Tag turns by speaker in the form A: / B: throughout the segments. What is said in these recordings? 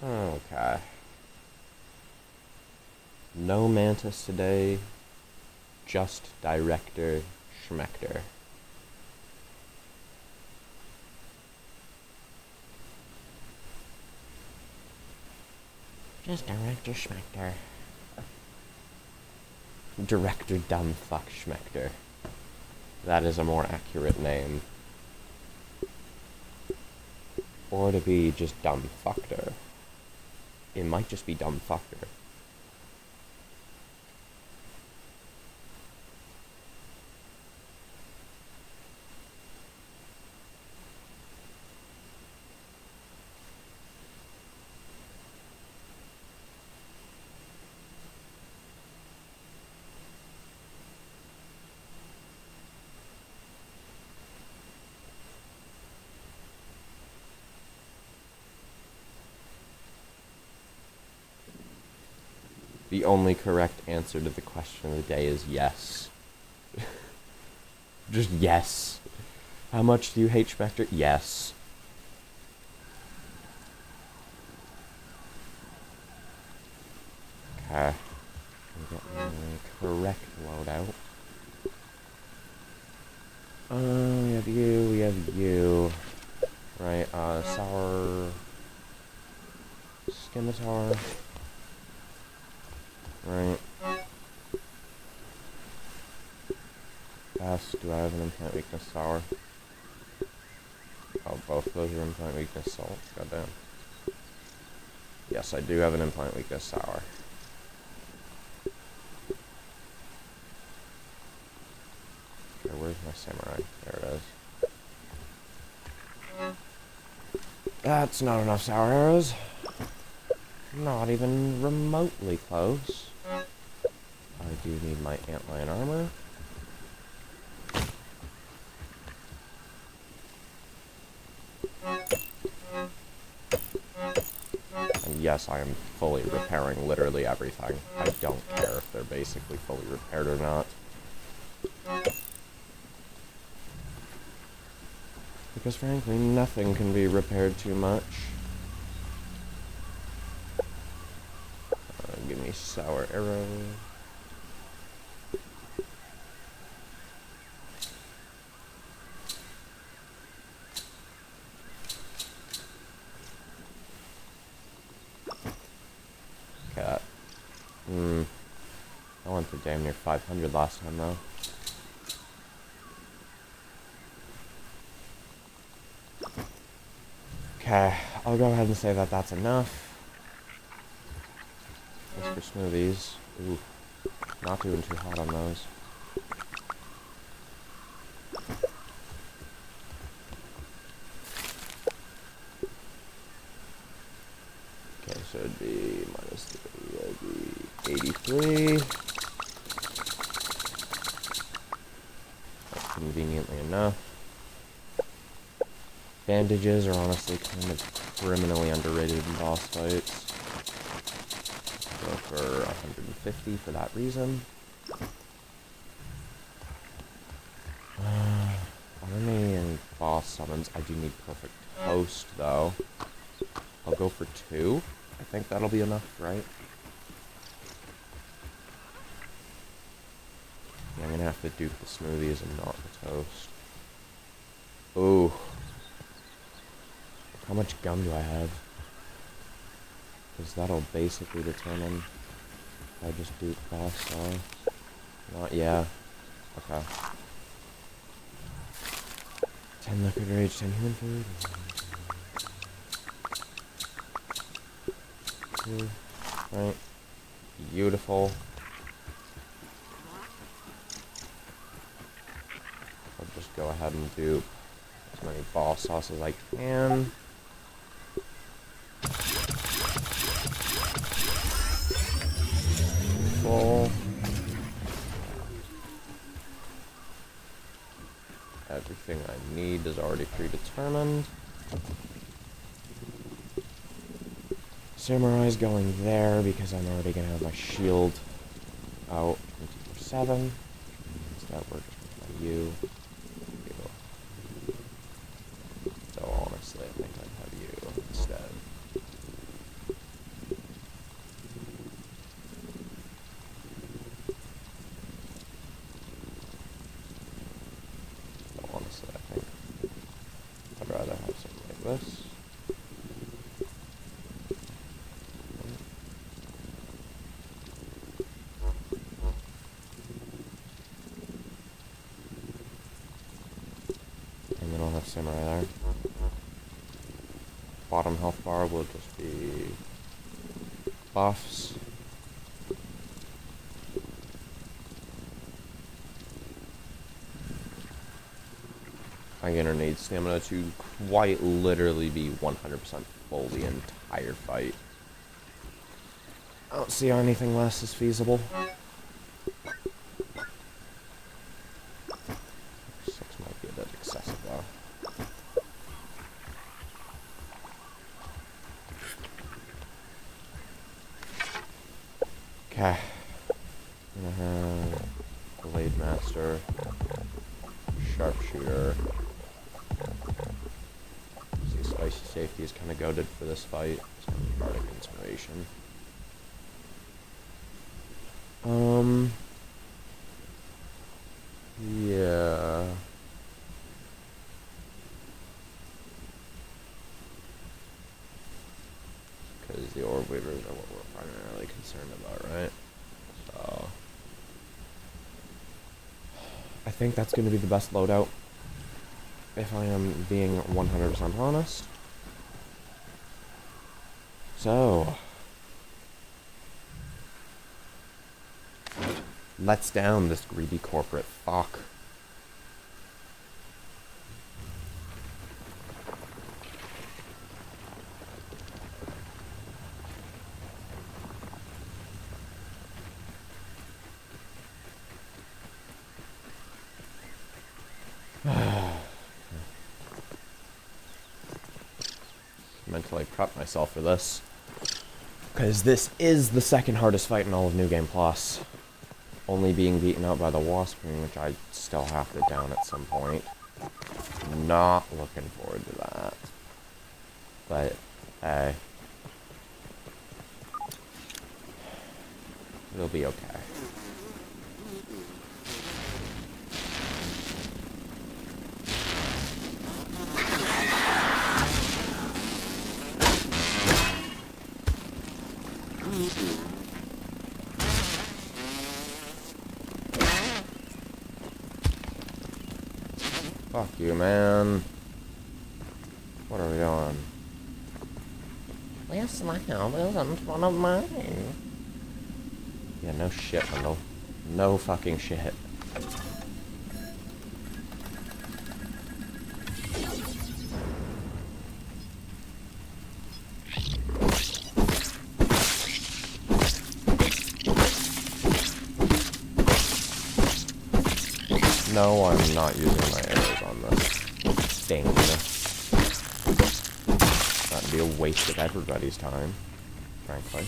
A: Okay. No Mantis today, just Director Schmector. Just Director Schmector. Director Dumbfuck Schmector. That is a more accurate name. Or to be just Dumbfucker. It might just be Dumbfucker. The only correct answer to the question of the day is yes. Just yes. How much do you hate Schmector? Yes. Okay. Get the correct loadout. We have you. Right, sour scimitar. Right. Pass. Do I have an implant weakness sour? Oh, both of those are implant weakness salt. Goddamn. Yes, I do have an implant weakness sour. Okay, where's my samurai? There it is. That's not enough sour arrows. Not even remotely close. I do need my antlion armor. And yes, I am fully repairing literally everything. I don't care if they're basically fully repaired or not. Because frankly, nothing can be repaired too much. Give me sour arrow. Cat. I went for damn near 500 last time though. Okay, I'll go ahead and say that that's enough. As for smoothies, ooh, not doing too hot on those. Okay, so it'd be minus 3, that'd be 83. That's conveniently enough. Bandages are honestly kind of criminally underrated in boss fights. Go for 150 for that reason. Army and boss summons. I do need perfect toast though. I'll go for 2. I think that'll be enough, right? Yeah, I'm gonna have to dupe the smoothies and not the toast. Ooh. How much gum do I have? Because that'll basically determine if I just dupe boss sauce. Not, yeah. Okay. 10 liquid rage, 10 human food. 2. Right. Beautiful. I'll just go ahead and dupe as many boss sauce as I can. Full. Everything I need is already predetermined. Samurai's going there because I'm already going to have my shield out 24/7. So that works with my U. So honestly, I think I'd have you instead. item right there. Bottom health bar will just be buffs. I'm gonna need stamina to quite literally be 100% full the entire fight. I don't see how anything less is feasible. 6 might be a bit excessive though. Okay. I'm gonna have Blade Master, Sharpshooter. See, Spicy Safety is kind of goated for this fight. It's gonna be Bardic Inspiration. Yeah. Because the orb weavers are what we're primarily concerned about, right? So I think that's going to be the best loadout, if I am being 100% honest. So let's down this greedy corporate fuck. Mentally prep myself for this, because this is the second hardest fight in all of New Game Plus, only being beaten out by the Wasp Queen, which I still have to down at some point. Not looking forward to that, but hey, it'll be okay. Fuck you, man. What are we doing? This land isn't one of mine. Yeah, no shit, Wendell. No fucking shit. No, I'm not using my arrows on this thing. That'd be a waste of everybody's time, frankly.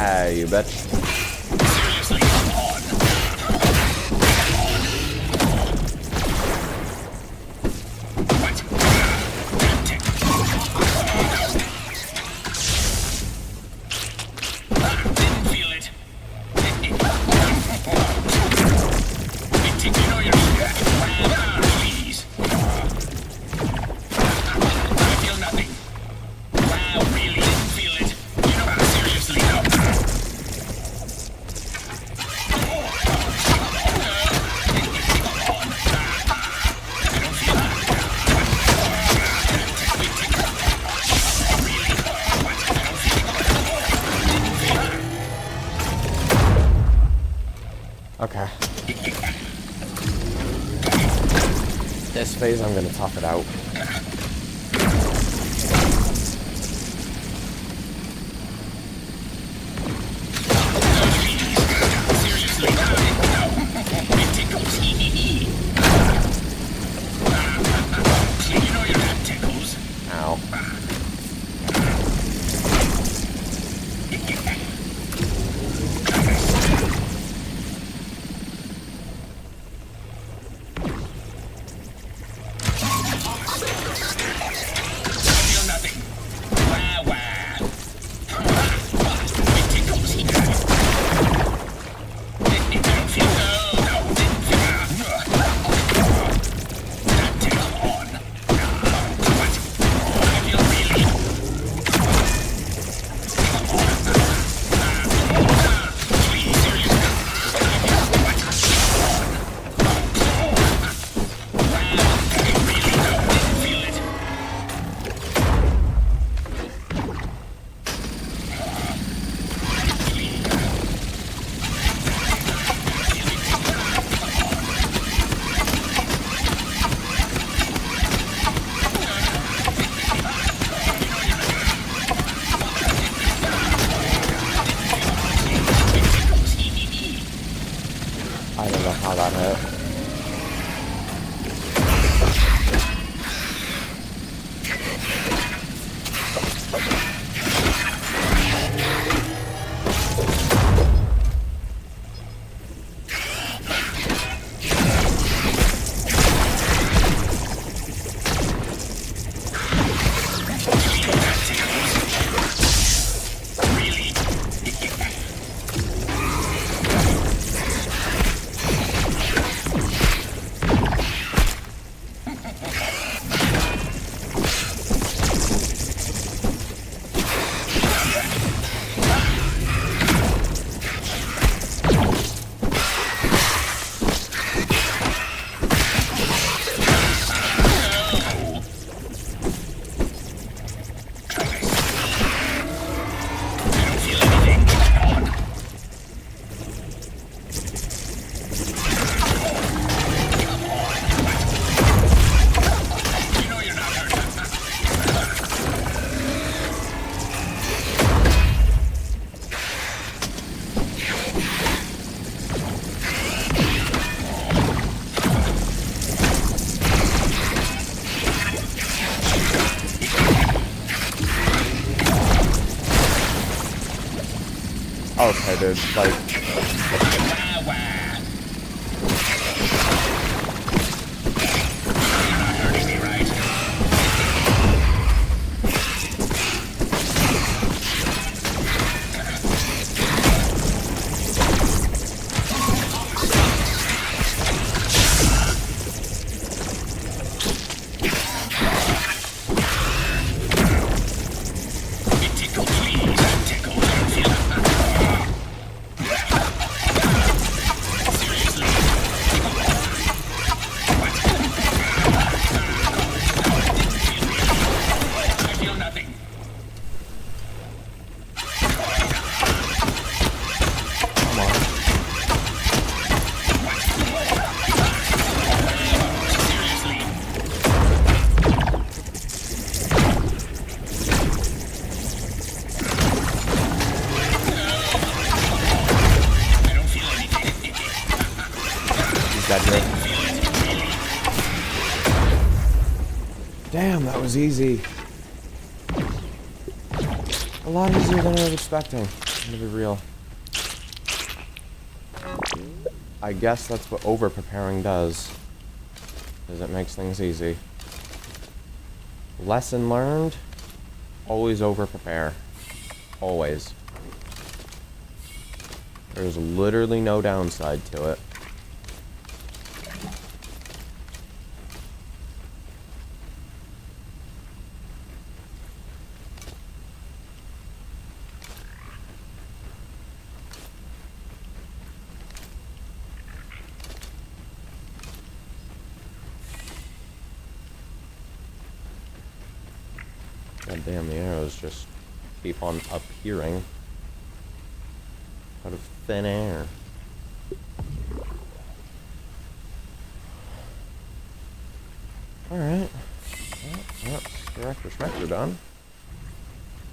A: Ah, you bitch. Okay. This phase, I'm gonna tough it out. Ow. I don't know how that hit. Okay, dude, like... Damn, that was easy. A lot easier than I was expecting, to be real. I guess that's what over-preparing does, is it makes things easy. Lesson learned, always over-prepare. Always. There's literally no downside to it. God damn, the arrows just keep on appearing out of thin air. Alright. Well, that's Director Schmector done.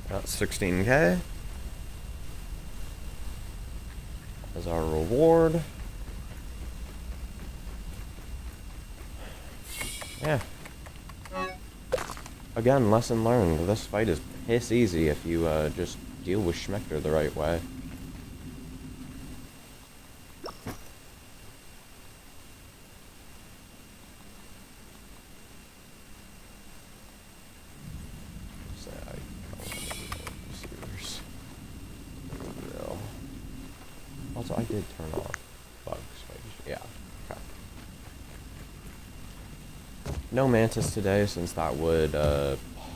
A: That's 16k. As our reward. Yeah. Again, lesson learned. This fight is piss easy if you just deal with Schmector the right way. Also, I did turn off bugs. Yeah. Okay. No mantis today, since that would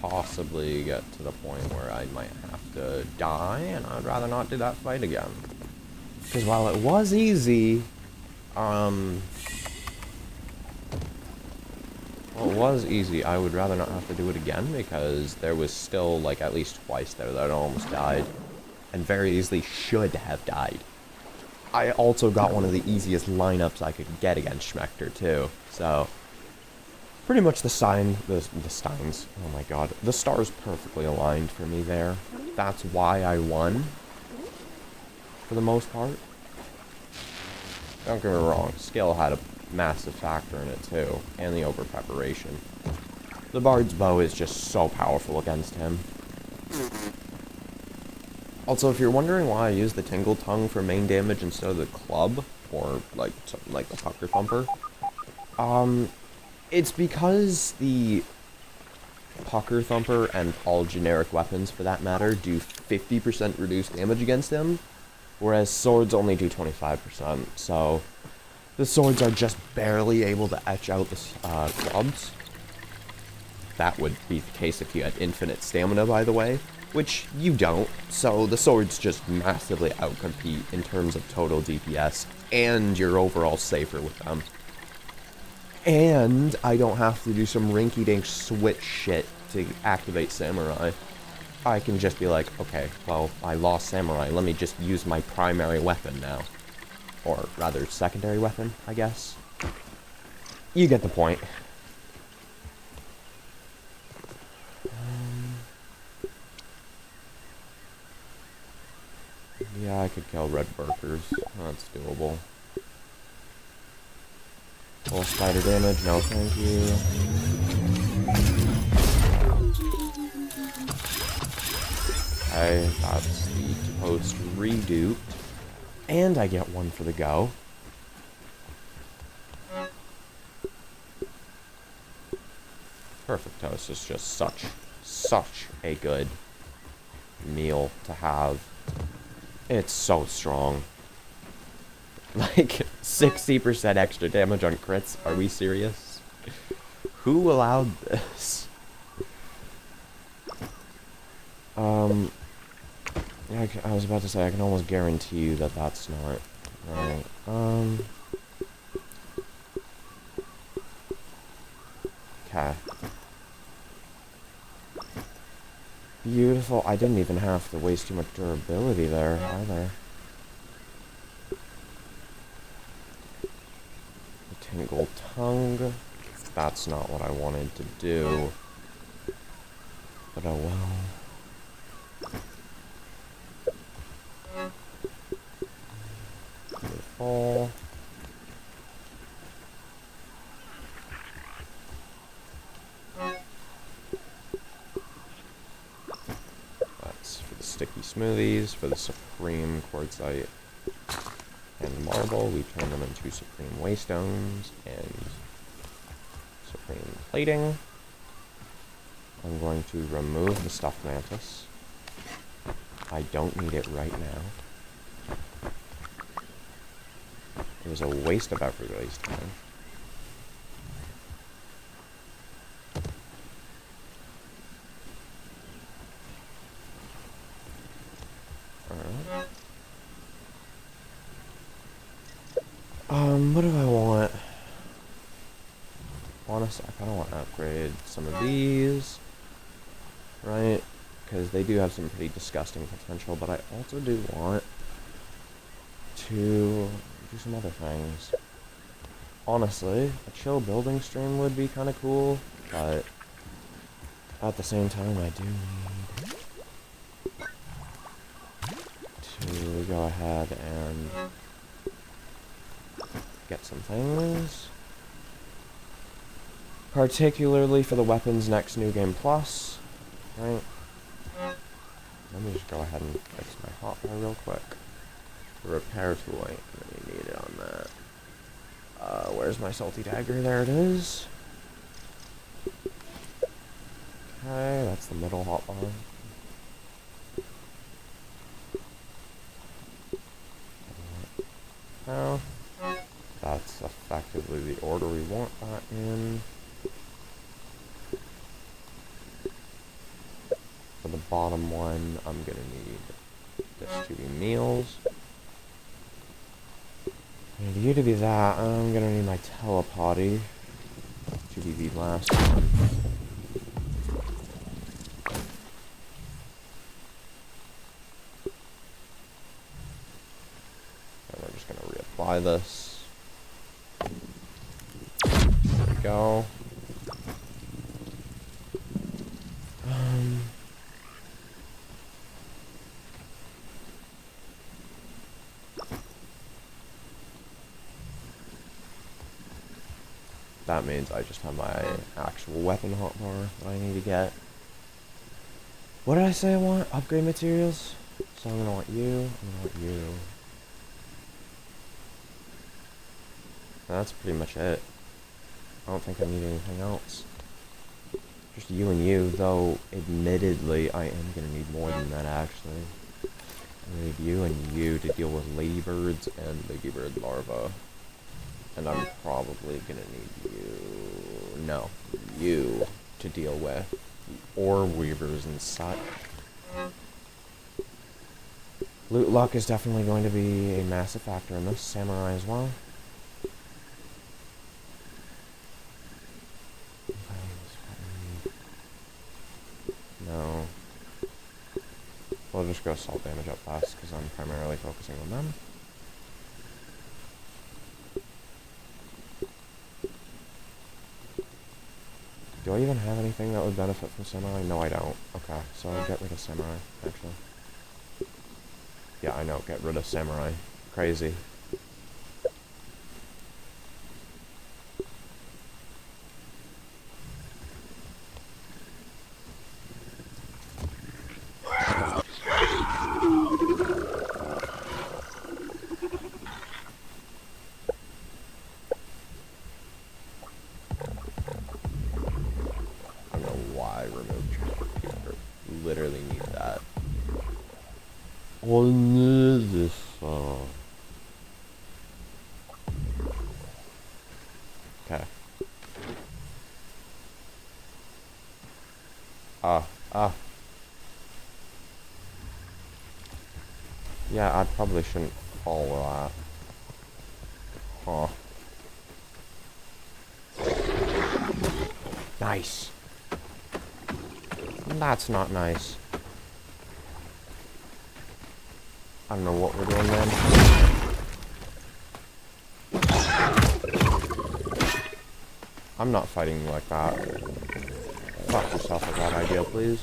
A: possibly get to the point where I might have to die, and I'd rather not do that fight again. Because while it was easy, I would rather not have to do it again, because there was still, like, at least twice there that I almost died, and very easily should have died. I also got one of the easiest lineups I could get against Schmector, too. So, pretty much the Steins, oh my god, the stars perfectly aligned for me there. That's why I won, for the most part. Don't get me wrong, skill had a massive factor in it, too, and the over-preparation. The Bard's Bow is just so powerful against him. Also, if you're wondering why I use the Tingle Tongue for main damage instead of the club, or like something like the Pucker Thumper, it's because the Pucker Thumper and all generic weapons, for that matter, do 50% reduced damage against him, whereas swords only do 25%. So the swords are just barely able to etch out the clubs. That would be the case if you had infinite stamina, by the way. Which you don't, so the swords just massively outcompete in terms of total DPS, and you're overall safer with them. And I don't have to do some rinky-dink switch shit to activate Samurai. I can just be like, okay, well, I lost Samurai, let me just use my primary weapon now. Or rather, secondary weapon, I guess. You get the point. Yeah, I could kill red burkers. That's doable. Full spider damage, no thank you. Okay, that's the toast reduped. And I get one for the go. Perfect toast is just such a good meal to have. It's so strong. Like, 60% extra damage on crits? Are we serious? Who allowed this? Yeah, I was about to say, I can almost guarantee you that that's not right. Okay. Beautiful. I didn't even have to waste too much durability there, either. The Tingle Tongue. That's not what I wanted to do. But oh well. Beautiful. Sticky smoothies. For the supreme quartzite and marble, we turn them into supreme waystones and supreme plating. I'm going to remove the stuffed mantis. I don't need it right now. It was a waste of everybody's time. What do I want? Honestly, I kind of want to upgrade some of these, right? Because they do have some pretty disgusting potential, but I also do want to do some other things. Honestly, a chill building stream would be kind of cool. but at the same time, I do need to go ahead and get some things. Particularly for the weapons next New Game Plus. Right? Let me just go ahead and fix my hotbar real quick. The repair tool ain't really needed on that. Where's my salty dagger? There it is. Okay, that's the middle hotbar. Now, that's effectively the order we want that in. For the bottom one, I'm gonna need this to be meals. I need you to be that. I'm gonna need my telepotty to be the last one. And we're just gonna reapply this. There we go. That means I just have my actual weapon hotbar that I need to get. What did I say I want? Upgrade materials? So I'm gonna want you, I'm gonna want you. That's pretty much it. I don't think I need anything else. Just you and you, though admittedly I am gonna need more than that actually. I need you and you to deal with ladybirds and ladybird larvae. And I'm probably gonna need you to deal with ore weavers and such. Loot luck is definitely going to be a massive factor in this. Samurai as well. No. We'll just go assault damage up fast because I'm primarily focusing on them. Do I even have anything that would benefit from samurai? No, I don't. Okay, so I'll get rid of samurai, actually. Yeah, I know, get rid of samurai. Crazy. Literally need that. What is this? Okay. Yeah, I probably shouldn't follow that. Huh. Nice. That's not nice. I don't know what we're doing then. I'm not fighting you like that. Fuck yourself with that idea, please.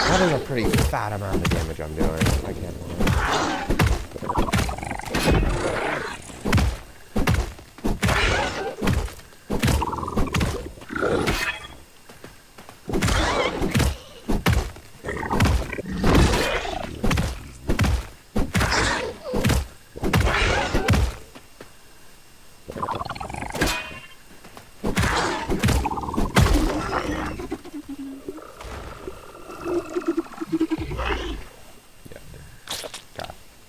A: That is a pretty fat amount of damage I'm doing. I can't lie.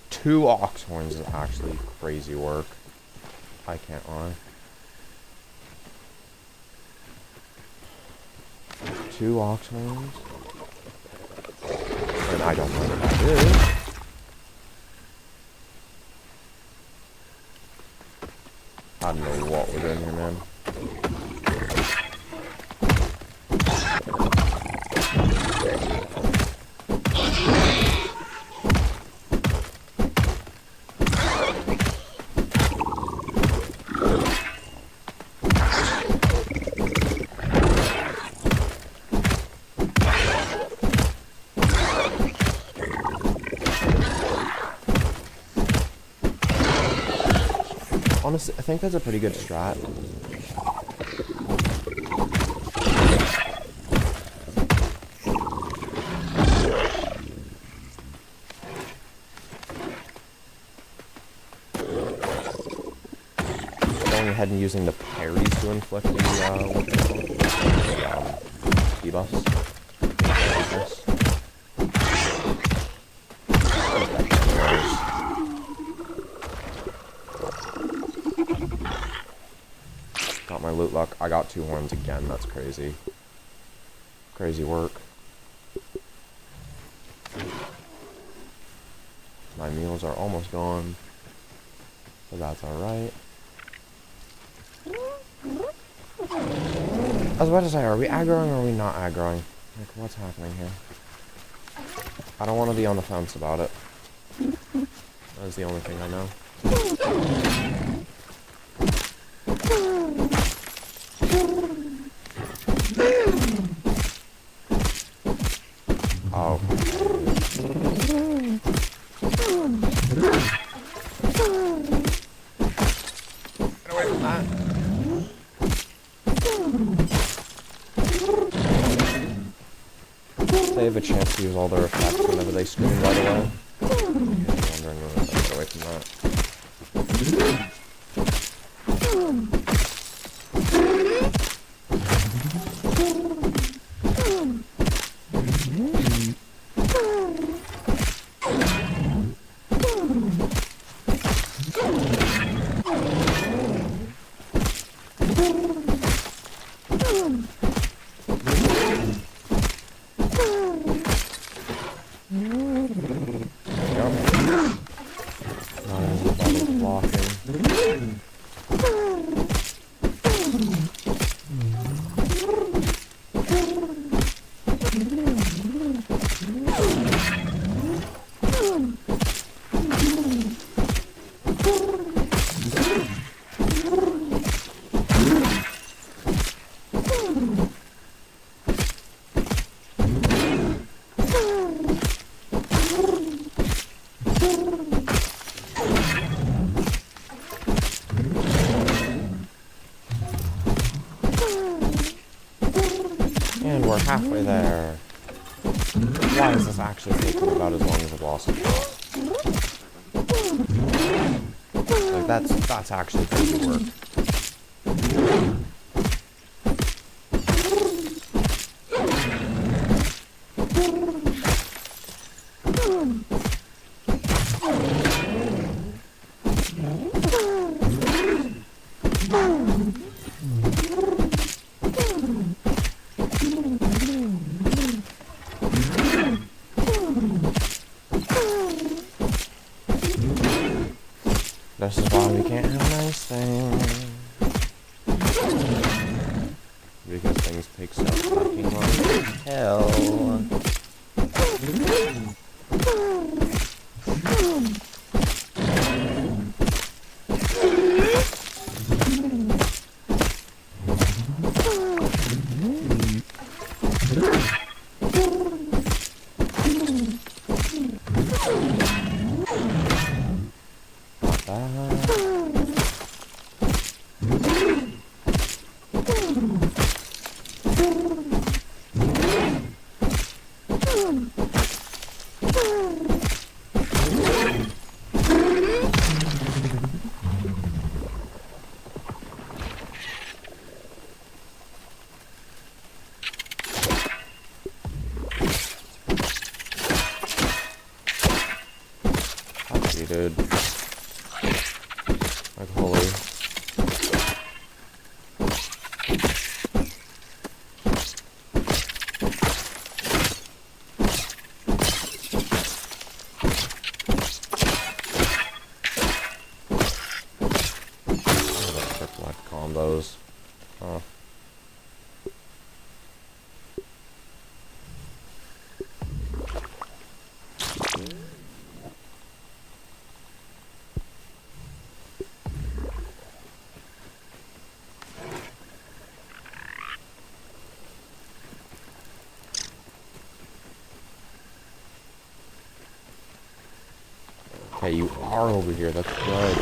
A: Two ox horns is actually crazy work. I can't lie. 2 ox horns? And I don't know what that is. Honestly, I think that's a pretty good strat. Going ahead and using the parries to inflict the, debuffs. Got my loot luck. I got 2 horns again. That's crazy. Crazy work. My meals are almost gone. But that's alright. I was about to say, are we aggroing or are we not aggroing? Like, what's happening here? I don't want to be on the fence about it. That's the only thing I know. Oh. Get away from that. They have a chance to use all their effects whenever they scream right away. I'm wondering when I get away from that. And we're halfway there. Why is this actually taking about as long as a boss would take? Like, that's actually pretty good work. This is why we can't have nice things. Because things take so fucking long as hell. Dude. Like, holy. Triple combos. Oh. Okay, you are over here. That's good.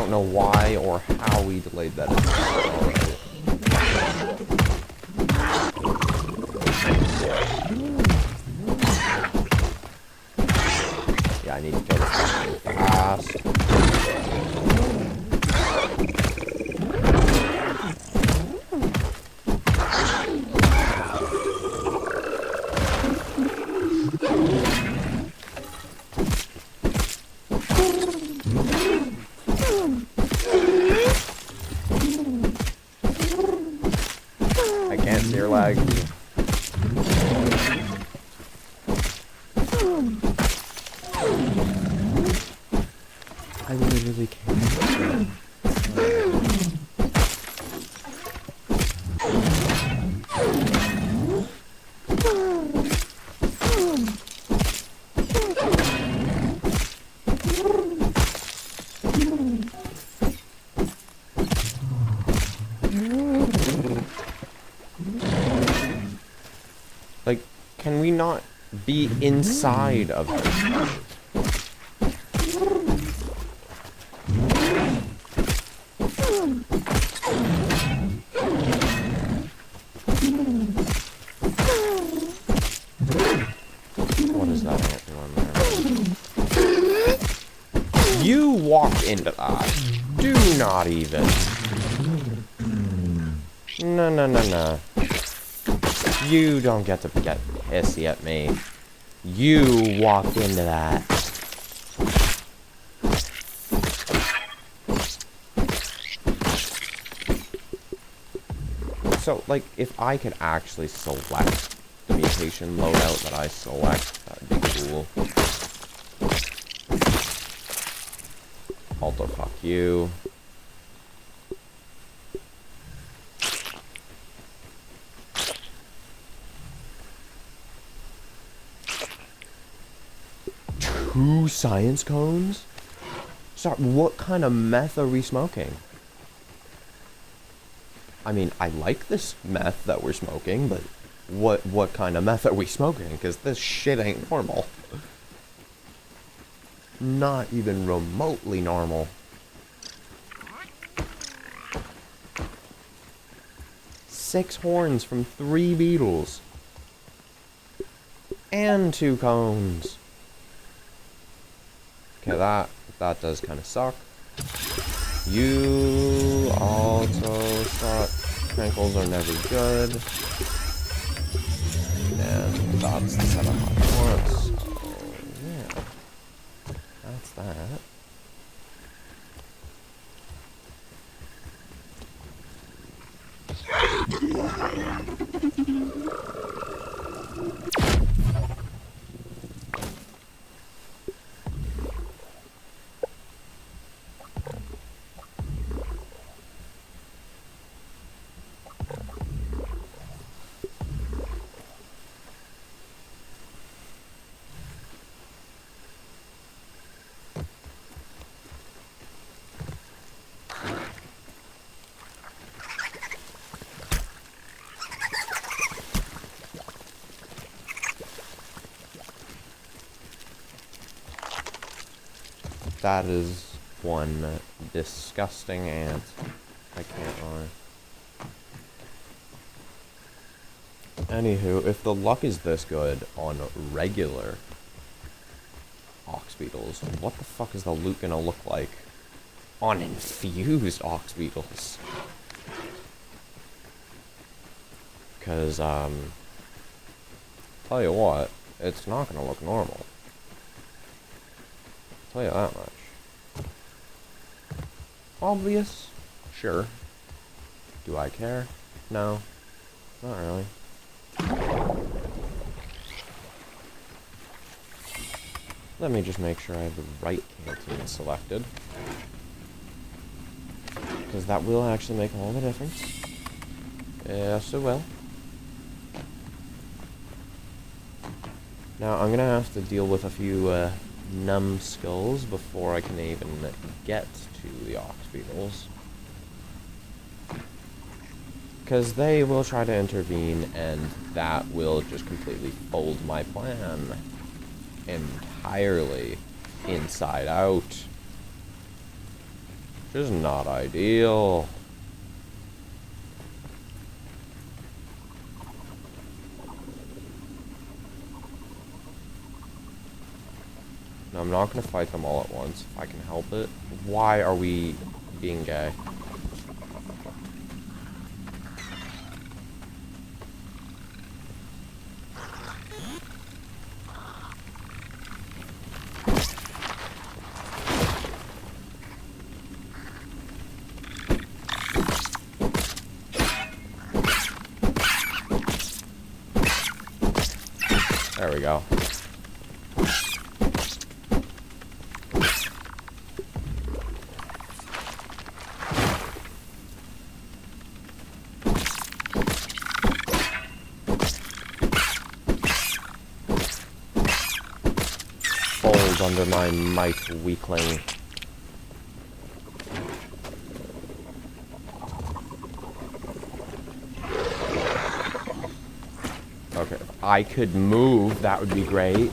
A: don't know why or how we delayed that. Yeah, I need to kill this thing fast. I can't see your leg. I literally can't. Like, can we not be inside of her? What is that ant doing there? You walk into that. Do not even. No, no, no, no. You don't get to get pissy at me. You walked into that. So, like, if I could actually select the mutation loadout that I select, that'd be cool. Also, fuck you. Two science cones? Sorry, what kind of meth are we smoking? I mean, I like this meth that we're smoking, but what kind of meth are we smoking? Because this shit ain't normal. Not even remotely normal. Six horns from 3 beetles. And 2 cones. Okay, that does kind of suck. You also suck. Tranquils are never good. And that's the setup I want. So, yeah. That's that. That is one disgusting ant. I can't lie. Anywho, if the luck is this good on regular ox beetles, what the fuck is the loot gonna look like on infused ox beetles? Because, tell you what, it's not gonna look normal. Tell you that much. Obvious? Sure. Do I care? No. Not really. Let me just make sure I have the right canteen selected. Because that will actually make all the difference. Yes, it will. Now, I'm gonna have to deal with a few, numbskulls before I can even get to the ox beetles. Because they will try to intervene, and that will just completely fold my plan entirely inside out. Which is not ideal. No, I'm not gonna fight them all at once if I can help it. Why are we being gay? There we go. Fold under my might, weakling. Okay, if I could move, that would be great.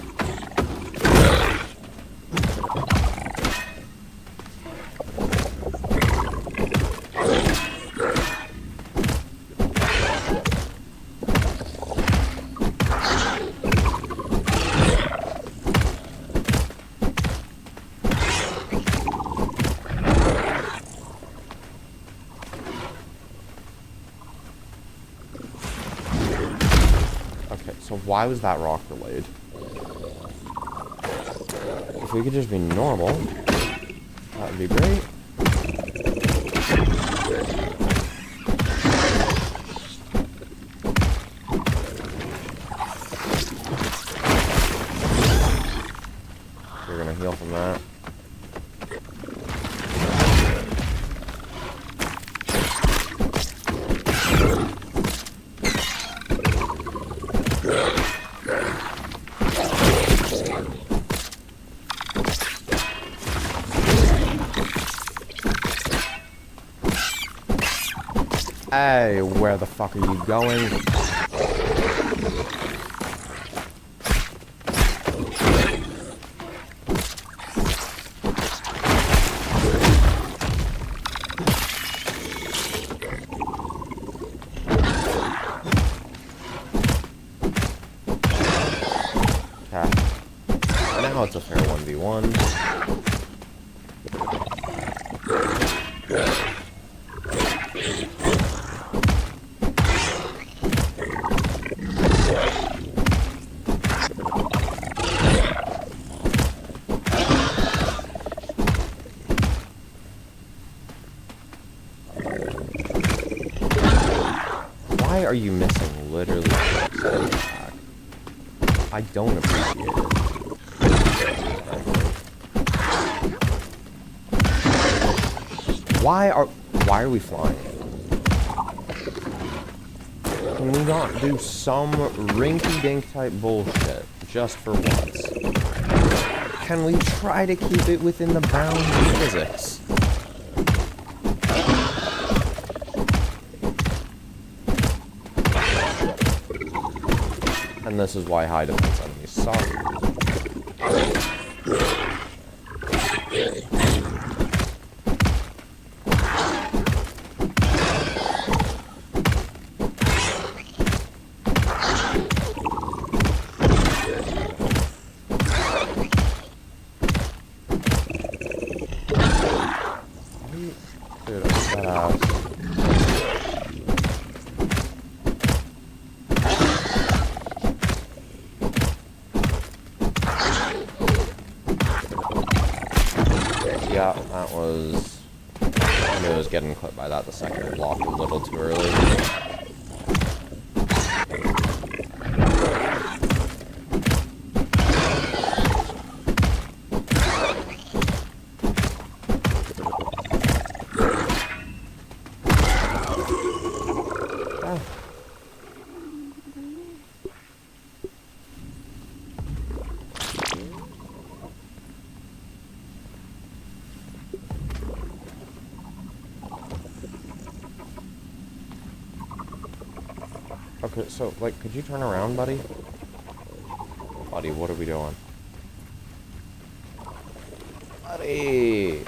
A: So why was that rock delayed? If we could just be normal, that would be great. You're gonna heal from that. Hey, where the fuck are you going? Okay. Now it's a fair 1v1. Why are you missing literally every attack? I don't appreciate it. Why are we flying? Can we not do some rinky-dink type bullshit just for once? Can we try to keep it within the bounds of physics? And this is why high defense enemies suck. Dude, I'm set out. Yeah, that was... I knew I was getting clipped by that the second it blocked a little too early. Okay, so, like, could you turn around, buddy? Buddy, what are we doing? Buddy!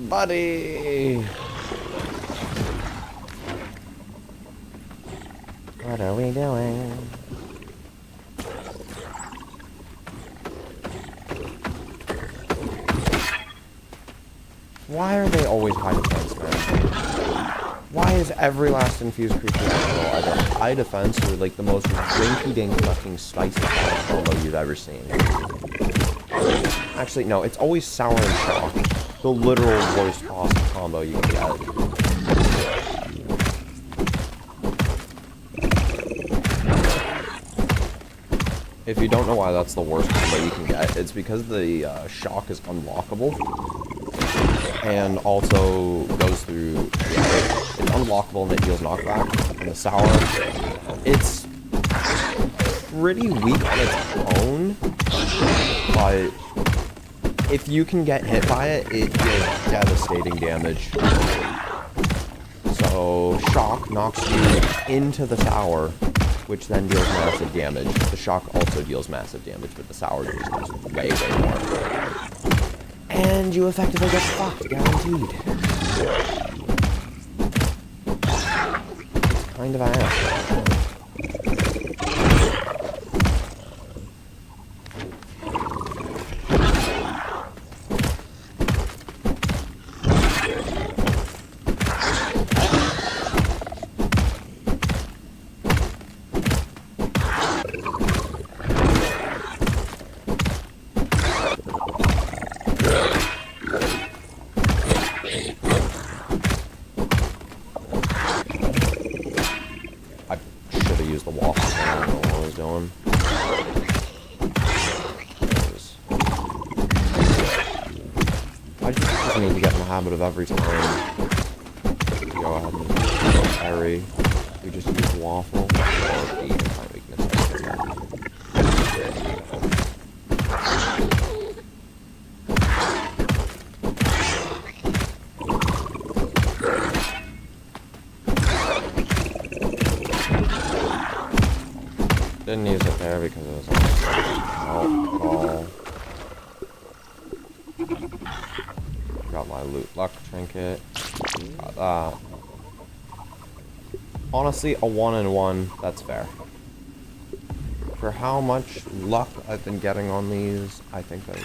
A: Buddy! What are we doing? Why are they always high defense, man? Why is every last infused creature either high defense or like the most rinky-dink fucking spicy combo you've ever seen? Actually, no, it's always sour and shock. The literal worst possible combo you can get. If you don't know why that's the worst combo you can get, it's because the shock is unlockable. And also goes through, it's unblockable and it deals knockback. And the sour, it's pretty weak on its own, but if you can get hit by it, it deals devastating damage. So shock knocks you into the sour, which then deals massive damage. The shock also deals massive damage, but the sour just does way, way more. And you effectively get fucked, guaranteed. It's kind of ass. Of every time you go ahead and parry, we just use waffle or the infinite weakness. Didn't use it there because it was alcohol. Got my loot luck trinket. Got that. Honestly, a 1-in-1, that's fair. For how much luck I've been getting on these, I think that's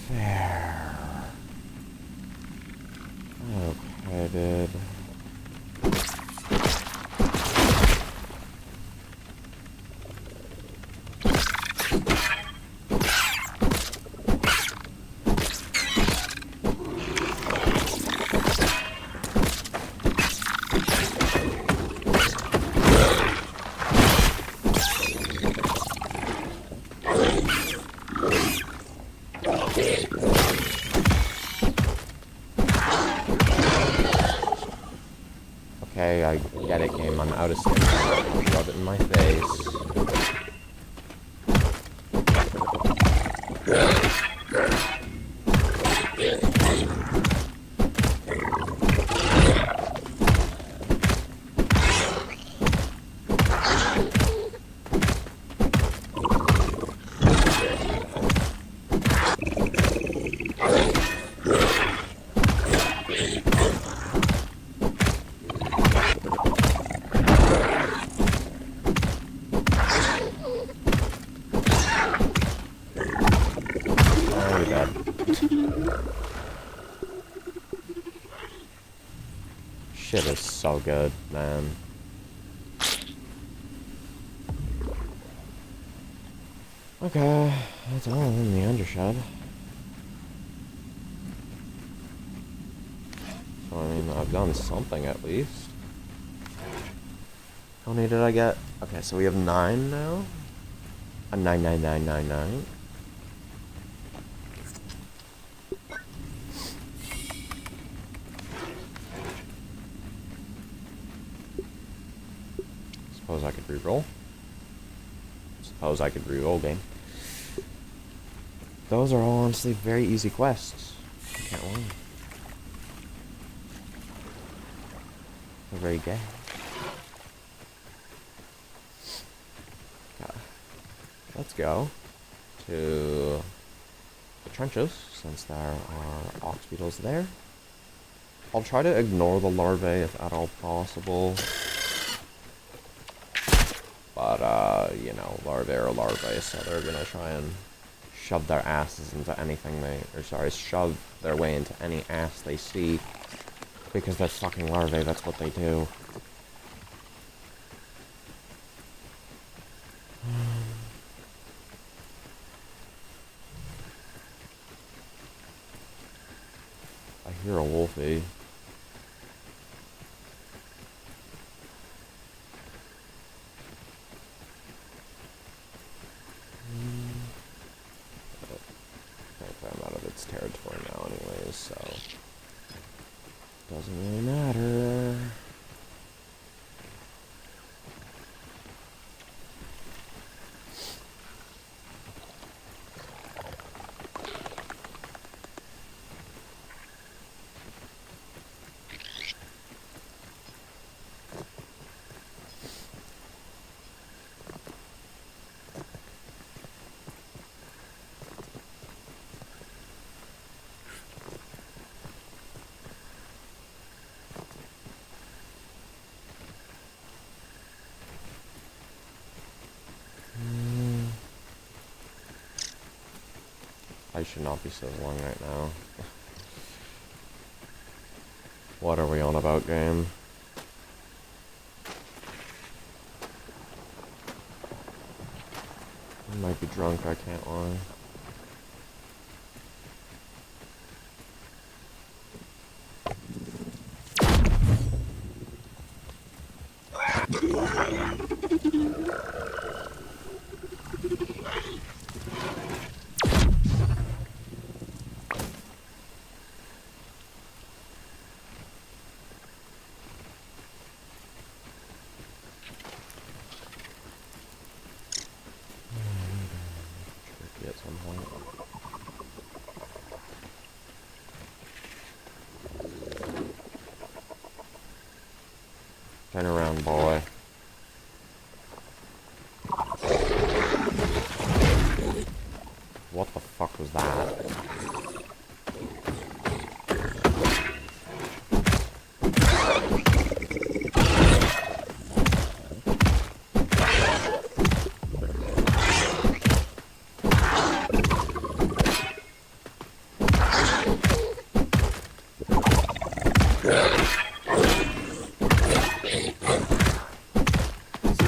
A: fair. Okay, dude. Okay, I get it, game. I'm out of stamina. Rub it in my face. Shit is so good, man. Okay, that's all in the undershed. So, I mean, I've done something at least. How many did I get? Okay, so we have 9 now. A 99999. Suppose I could reroll. Suppose I could reroll game. Those are all honestly very easy quests. I can't lie. They're very gay. Okay. Let's go to the trenches, since there are ox beetles there. I'll try to ignore the larvae if at all possible. But, you know, larvae are larvae, so they're gonna try and shove their asses into anything shove their way into any ass they see. Because they're fucking larvae, that's what they do. I hear a wolfie. I'm out of its territory now anyways, so doesn't really matter. I should not be sizzling right now. What are we on about, game? I might be drunk, I can't lie. At some point. Turn around, boy. What the fuck was that?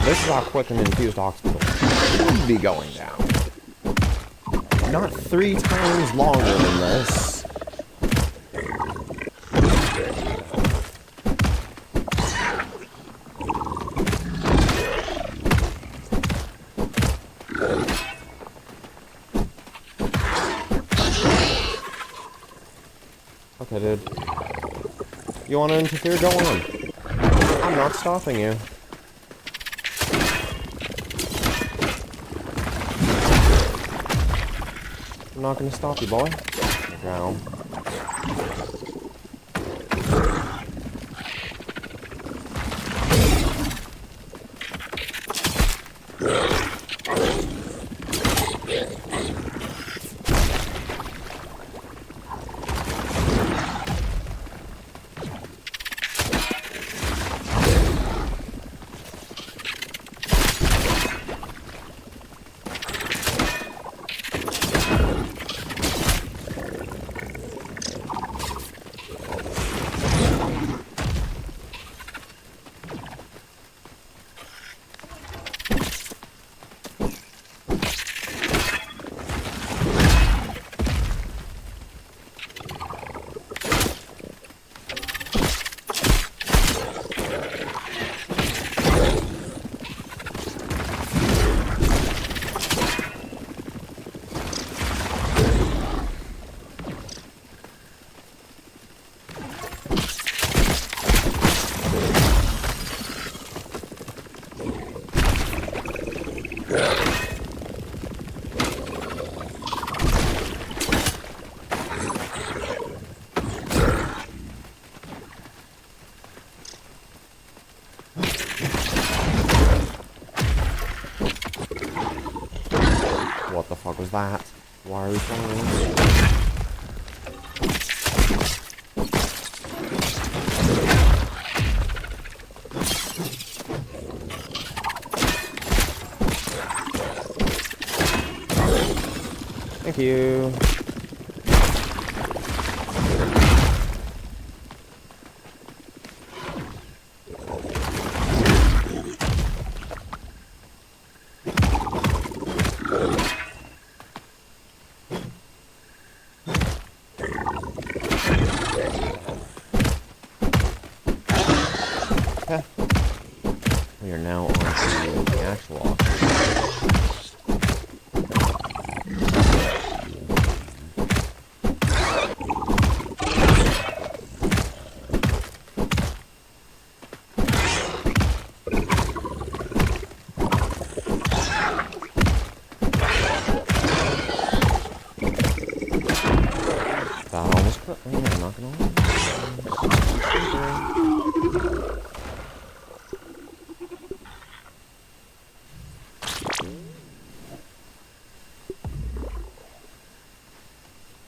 A: This is how quick an infused hospital should be going down. Not 3 times longer than this. Okay, dude. You want to interfere? Go on. I'm not stopping you. I'm not gonna stop you, boy. Down. What the fuck was that? Why are we following? Thank you. Okay. We are now on to the actual auction. That almost put me, I'm not gonna lie.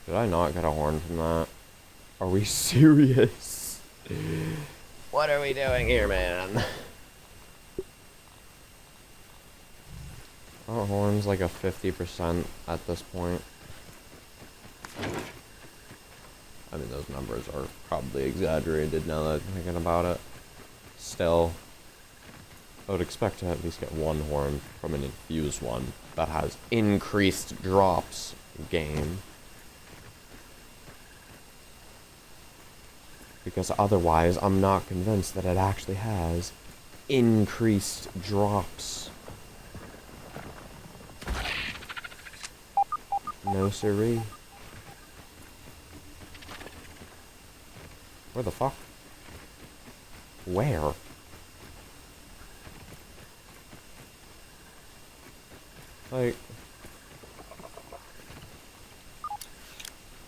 A: Did I not get a horn from that? Are we serious? What are we doing here, man? Aren't horns like a 50% at this point? I mean, those numbers are probably exaggerated now that I'm thinking about it. Still, I would expect to at least get one horn from an infused one that has increased drops game. Because otherwise, I'm not convinced that it actually has increased drops. No siree. Where the fuck? Where? Like...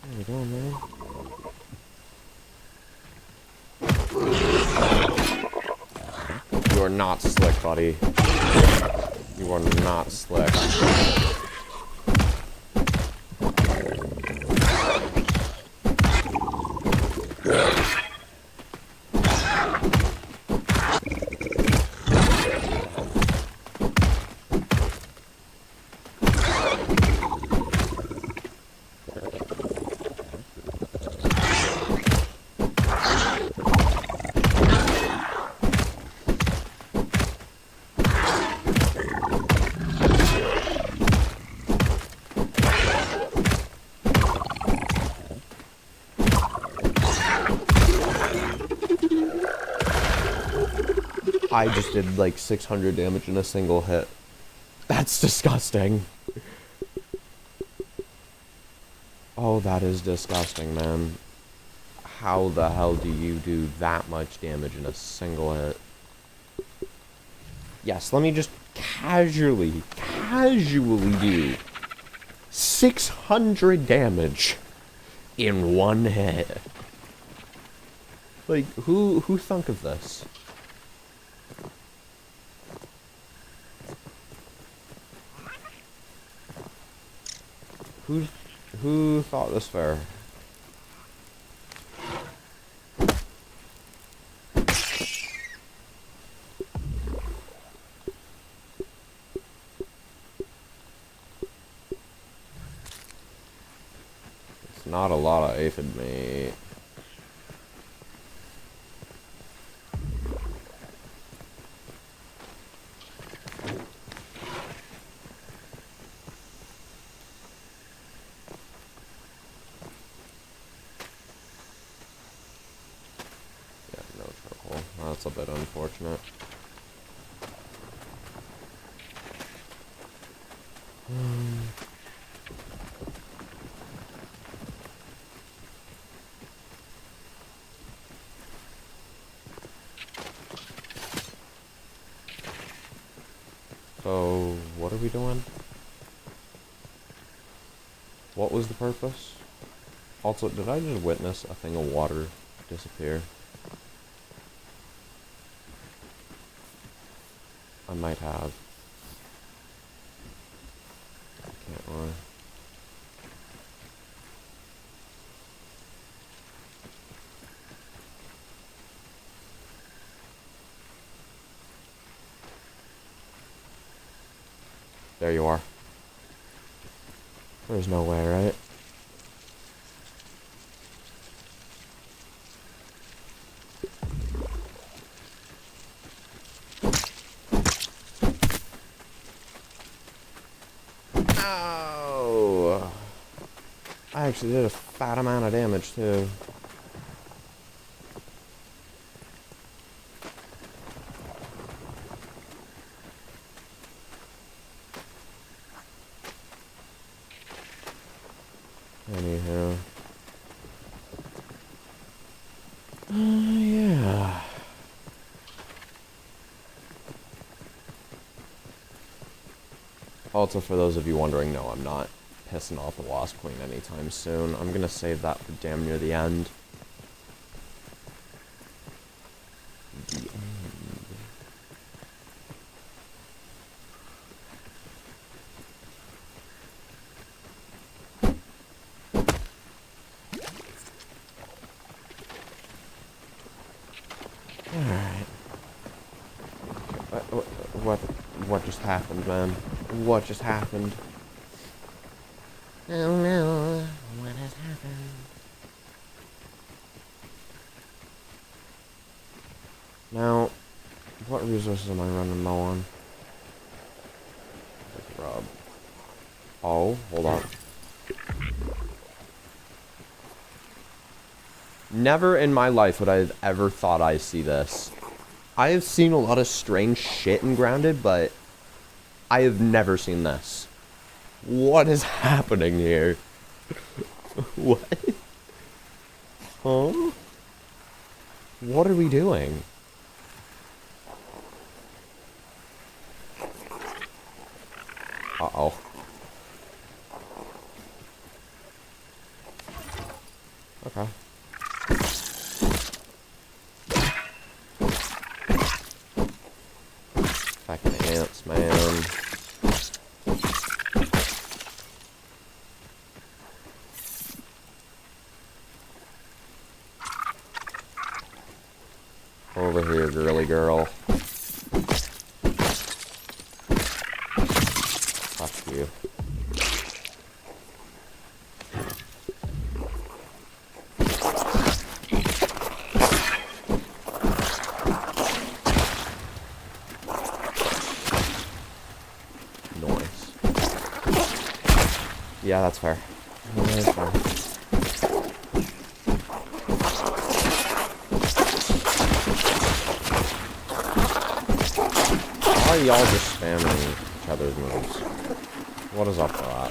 A: What are we doing, man? You are not slick, buddy. You are not slick. I just did like 600 damage in a single hit. That's disgusting. Oh, that is disgusting, man. How the hell do you do that much damage in a single hit? Yes, let me just casually do 600 damage in one hit. Like, who thunk of this? Who thought this fair? It's not a lot of aphid meat. That's a bit unfortunate. So, what are we doing? What was the purpose? Also, did I just witness a thing of water disappear? I might have. I can't lie. There you are. There's no way, right? Oh! I actually did a fat amount of damage, too. Anyhow. Yeah. Also, for those of you wondering, no, I'm not pissing off the Wasp Queen anytime soon. I'm gonna save that for damn near the end. The end. Alright. What just happened, man? What just happened? Oh no, what has happened? Now, what resources am I running low on? Rub. Oh, hold on. Never in my life would I have ever thought I'd see this. I have seen a lot of strange shit in Grounded, but I have never seen this. What is happening here? What? Huh? What are we doing? Uh-oh. Okay. Fucking ants, man. Over here, girly girl. Fuck you. Nice. Yeah, that's fair. That's fair. Why are y'all just spamming each other's moves? What is up with that?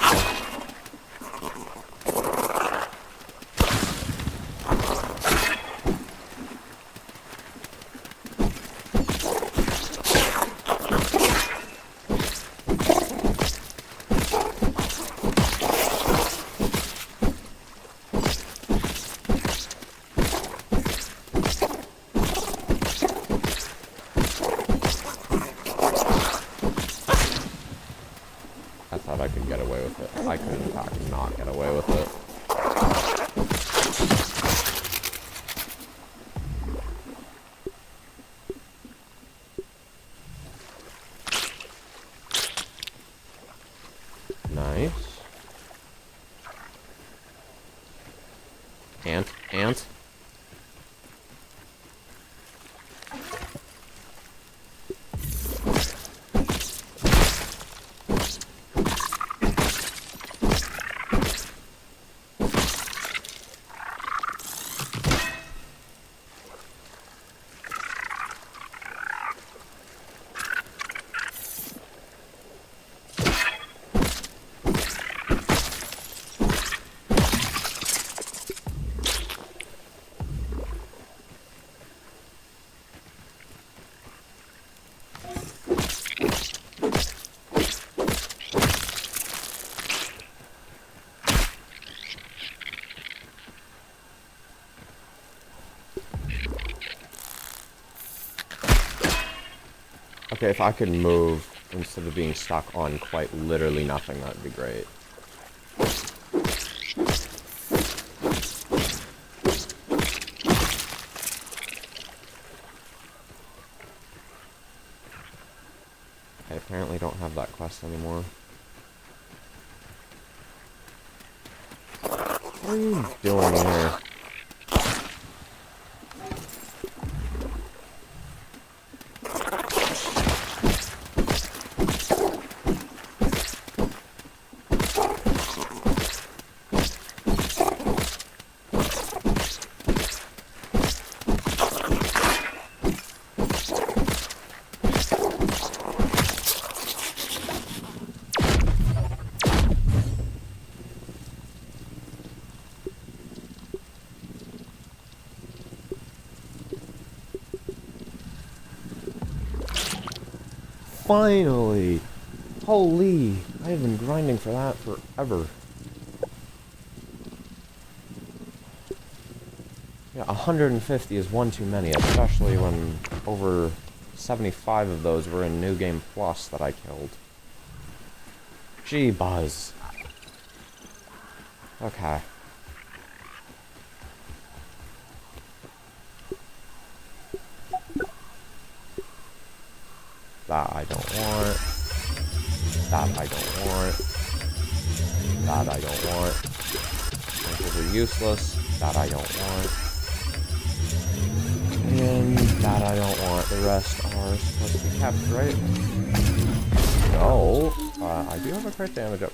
A: I thought I could get away with it. I could in fact not get away with it. Nice. Ant. Okay, if I could move instead of being stuck on quite literally nothing, that'd be great. I apparently don't have that quest anymore. What are you doing here? Finally! Holy! I have been grinding for that forever. Yeah, 150 is one too many, especially when over 75 of those were in New Game Plus that I killed. Gee, Buzz. Okay. That I don't want. That I don't want. That I don't want. Those are useless. That I don't want. And that I don't want. The rest are supposed to be kept, right? No. I do have a crit damage up.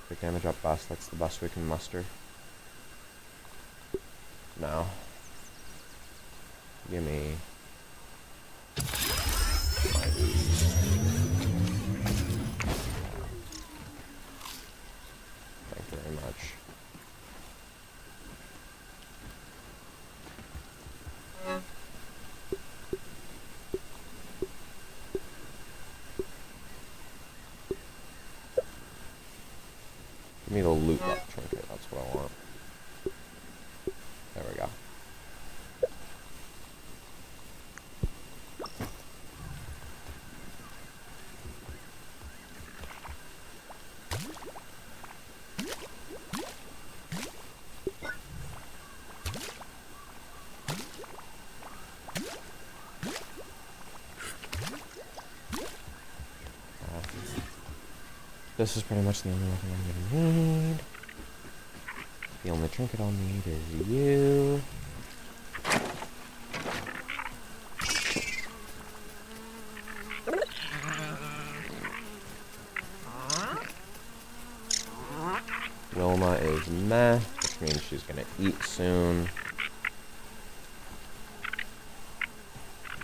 A: Crit damage up best. That's the best we can muster. No. Give me my ooze. Thank you very much. Give me the loot left trinket, that's what I want. There we go. This is pretty much the only thing I'm gonna need. The only trinket I'll need is you. Wilma is meh, which means she's gonna eat soon.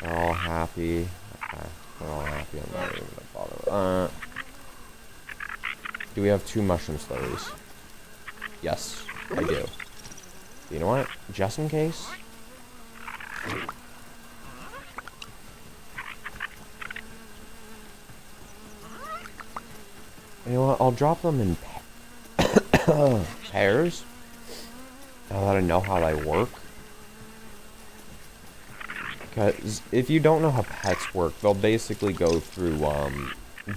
A: They're all happy. Okay, they're all happy. I'm not even gonna bother with that. Do we have 2 mushroom slurries? Yes, I do. You know what? Just in case. You know what? I'll drop them in pairs. Now that I know how they work. Because if you don't know how pets work, they'll basically go through,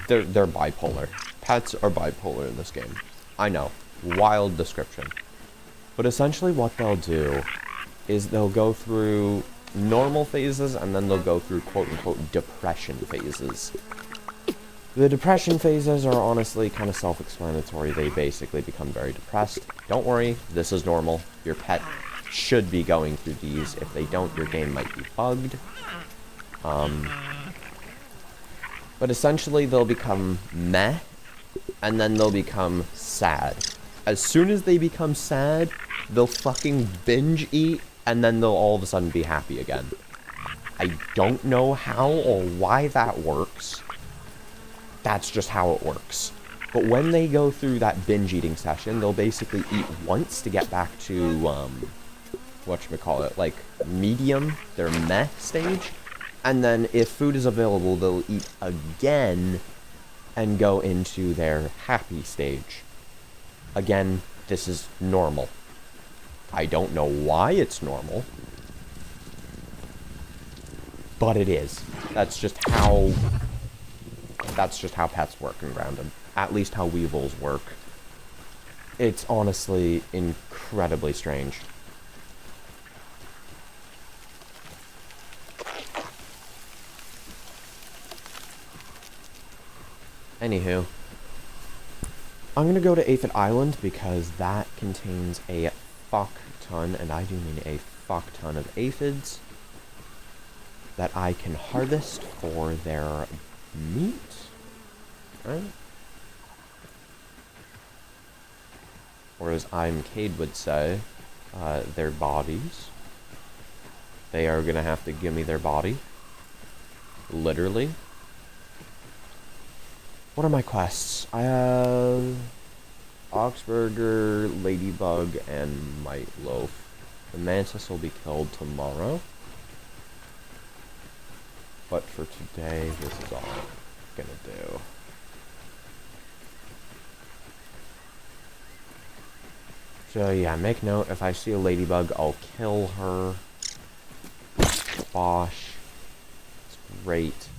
A: they're bipolar. Pets are bipolar in this game. I know. Wild description. But essentially what they'll do is they'll go through normal phases and then they'll go through quote-unquote depression phases. The depression phases are honestly kind of self-explanatory. They basically become very depressed. Don't worry, this is normal. Your pet should be going through these. If they don't, your game might be bugged. But essentially they'll become meh, and then they'll become sad. As soon as they become sad, they'll fucking binge eat, and then they'll all of a sudden be happy again. I don't know how or why that works. That's just how it works. But when they go through that binge eating session, they'll basically eat once to get back to, whatchamacallit, like, medium, their meh stage. And then if food is available, they'll eat again and go into their happy stage. Again, this is normal. I don't know why it's normal, but it is. That's just how pets work in Grounded. At least how weevils work. It's honestly incredibly strange. Anywho. I'm gonna go to Aphid Island because that contains a fuck ton, and I do mean a fuck ton of aphids that I can harvest for their meat, right? Or as Cade would say, their bodies. They are gonna have to give me their body. Literally. What are my quests? I have Oxburger, Ladybug, and Might Loaf. The Mantis will be killed tomorrow. But for today, this is all I'm gonna do. So yeah, make note, if I see a Ladybug, I'll kill her. Bosh. It's great.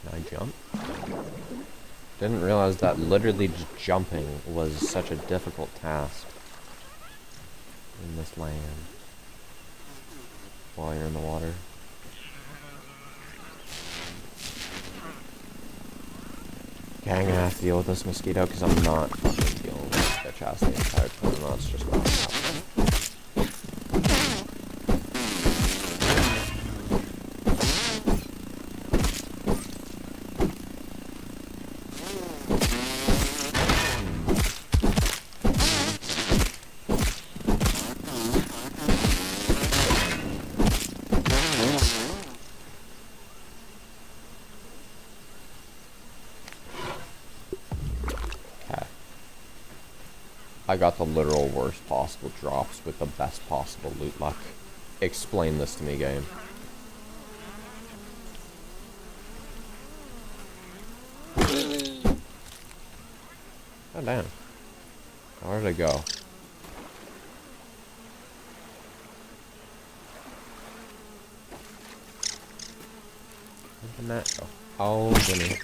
A: Can I jump? Didn't realize that literally just jumping was such a difficult task in this land while you're in the water. Okay, I'm gonna have to deal with this mosquito because I'm not fucking dealing with the bitch ass the entire time. That's just what's happening. I got the literal worst possible drops with the best possible loot luck. Explain this to me, game. Oh, damn. Where did it go? Where did that go? Oh, Jimmy.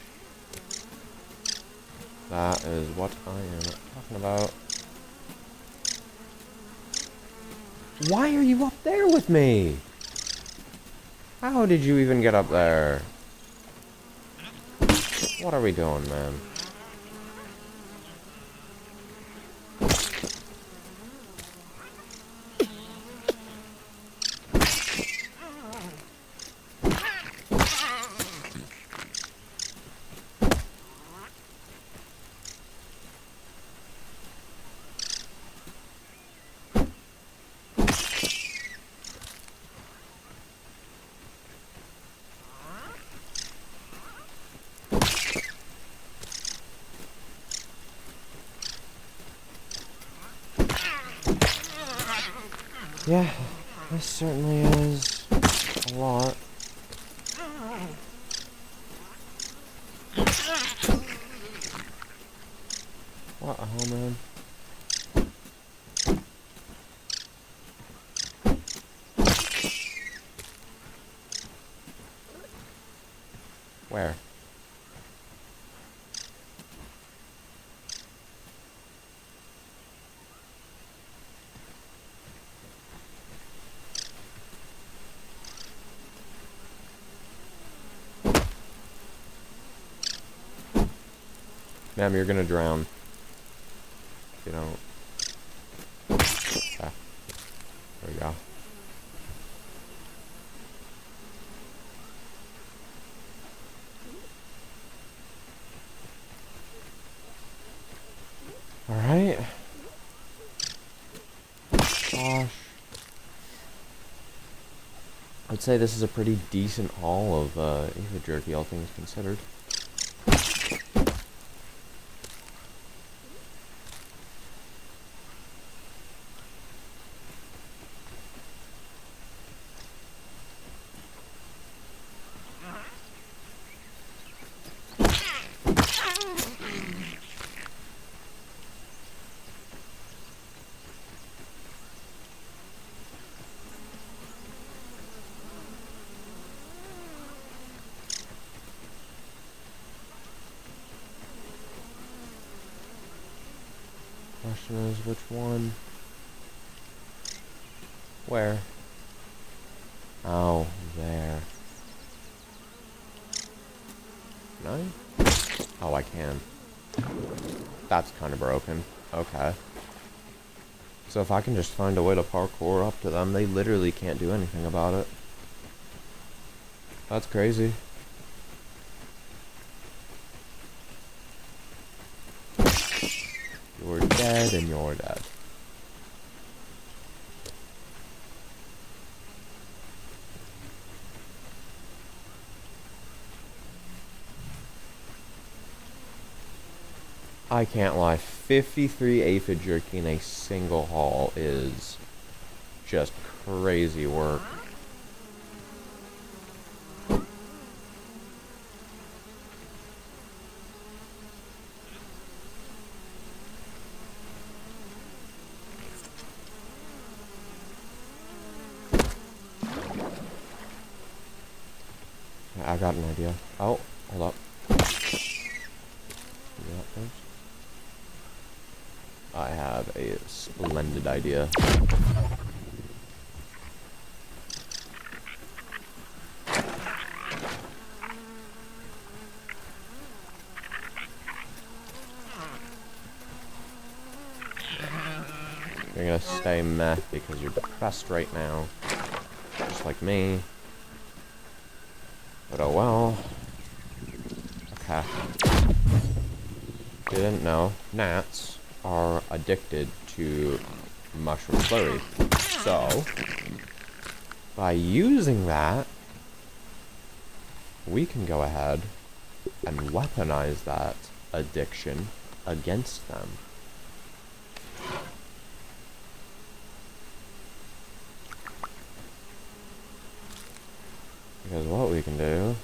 A: That is what I am talking about. Why are you up there with me? How did you even get up there? What are we doing, man? Yeah, this certainly is a lot. What the hell, man? Where? Ma'am, you're gonna drown. If you don't. Okay. There we go. Alright. Gosh. I'd say this is a pretty decent haul of aphid jerky, all things considered. Question is, which one? Where? Oh, there. Can I? Oh, I can. That's kind of broken. Okay. So if I can just find a way to parkour up to them, they literally can't do anything about it. That's crazy. You're dead and you're dead. I can't lie, 53 aphid jerky in a single haul is just crazy work. I got an idea. Oh, hold up. I have a splendid idea. You're gonna stay meh because you're depressed right now. Just like me. But oh well. Okay. Didn't know. Gnats are addicted to mushroom slurry. So, by using that, we can go ahead and weaponize that addiction against them. Because what we can do,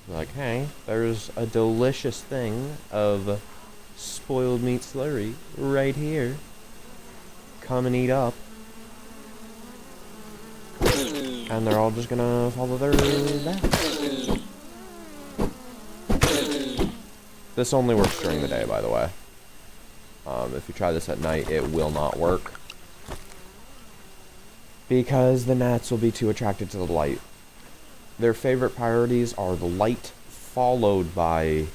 A: like, hey, there's a delicious thing of spoiled meat slurry right here. Come and eat up. And they're all just gonna follow their death. This only works during the day, by the way. If you try this at night, it will not work. Because the gnats will be too attracted to the light. Their favorite priorities are the light, followed by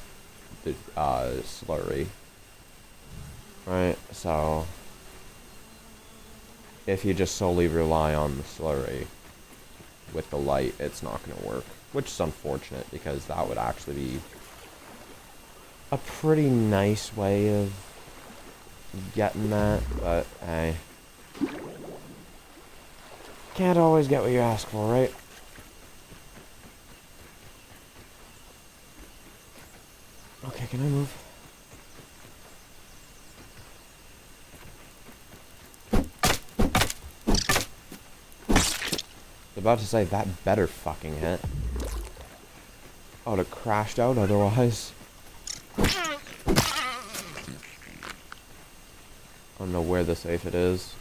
A: the slurry. Right, so if you just solely rely on the slurry with the light, it's not going to work. Which is unfortunate, because that would actually be a pretty nice way of getting that, but hey. Can't always get what you ask for, right? Okay, can I move? I was about to say, that better fucking hit. I would have crashed out otherwise. I don't know where the safe it is.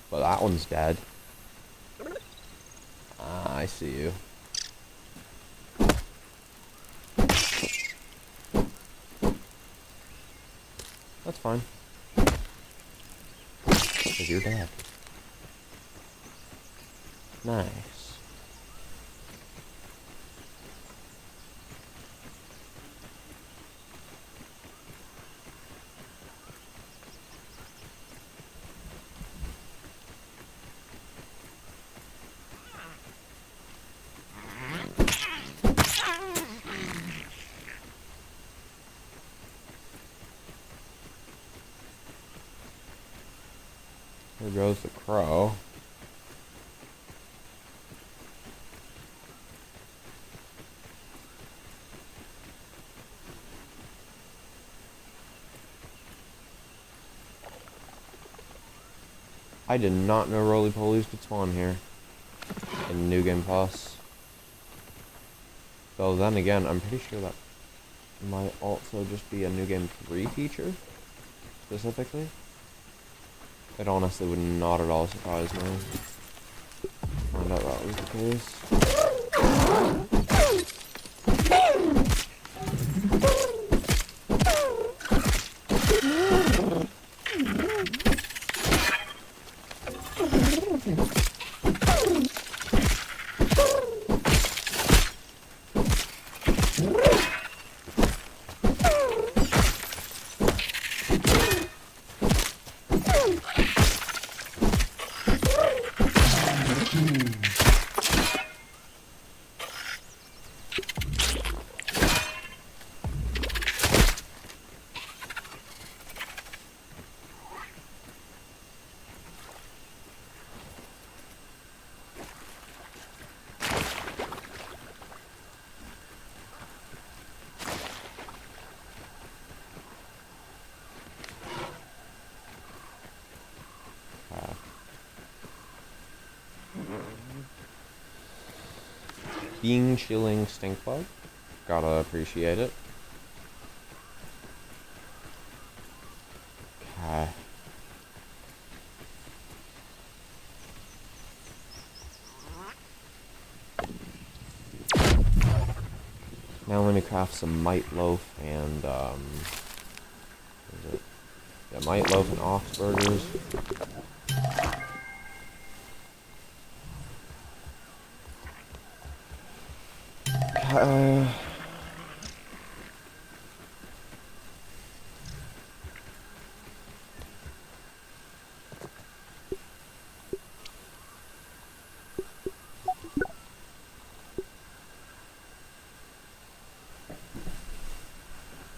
A: But that one's dead. Ah, I see you. That's fine. Because you're dead. Nice. There goes the crow. I did not know roly-polies could spawn here in New Game Plus. Though then again, I'm pretty sure that might also just be a New Game 3 feature, specifically. It honestly would not at all surprise me. Find out that was the case. Being chilling stink bug. Gotta appreciate it. Okay. Now let me craft some mite loaf and what is it? Yeah, mite loaf and ox burgers.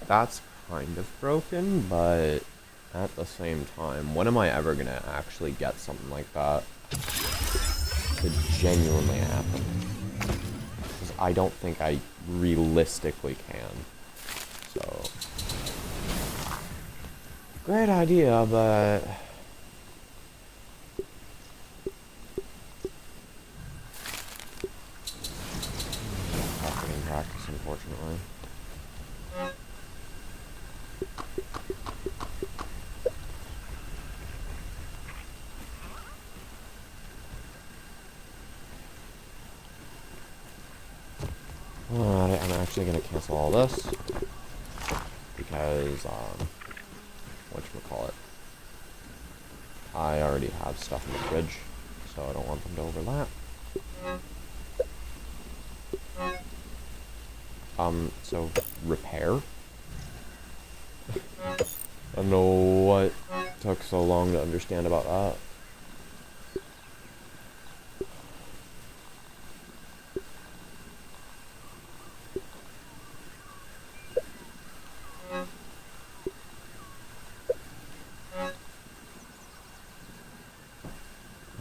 A: That's kind of broken, but at the same time, when am I ever gonna actually get something like that to genuinely happen? Because I don't think I realistically can. So, great idea, but not in practice, unfortunately. Alright, I'm actually gonna cancel all this because whatchamacallit, I already have stuff in the fridge, so I don't want them to overlap. So repair? I don't know what took so long to understand about that.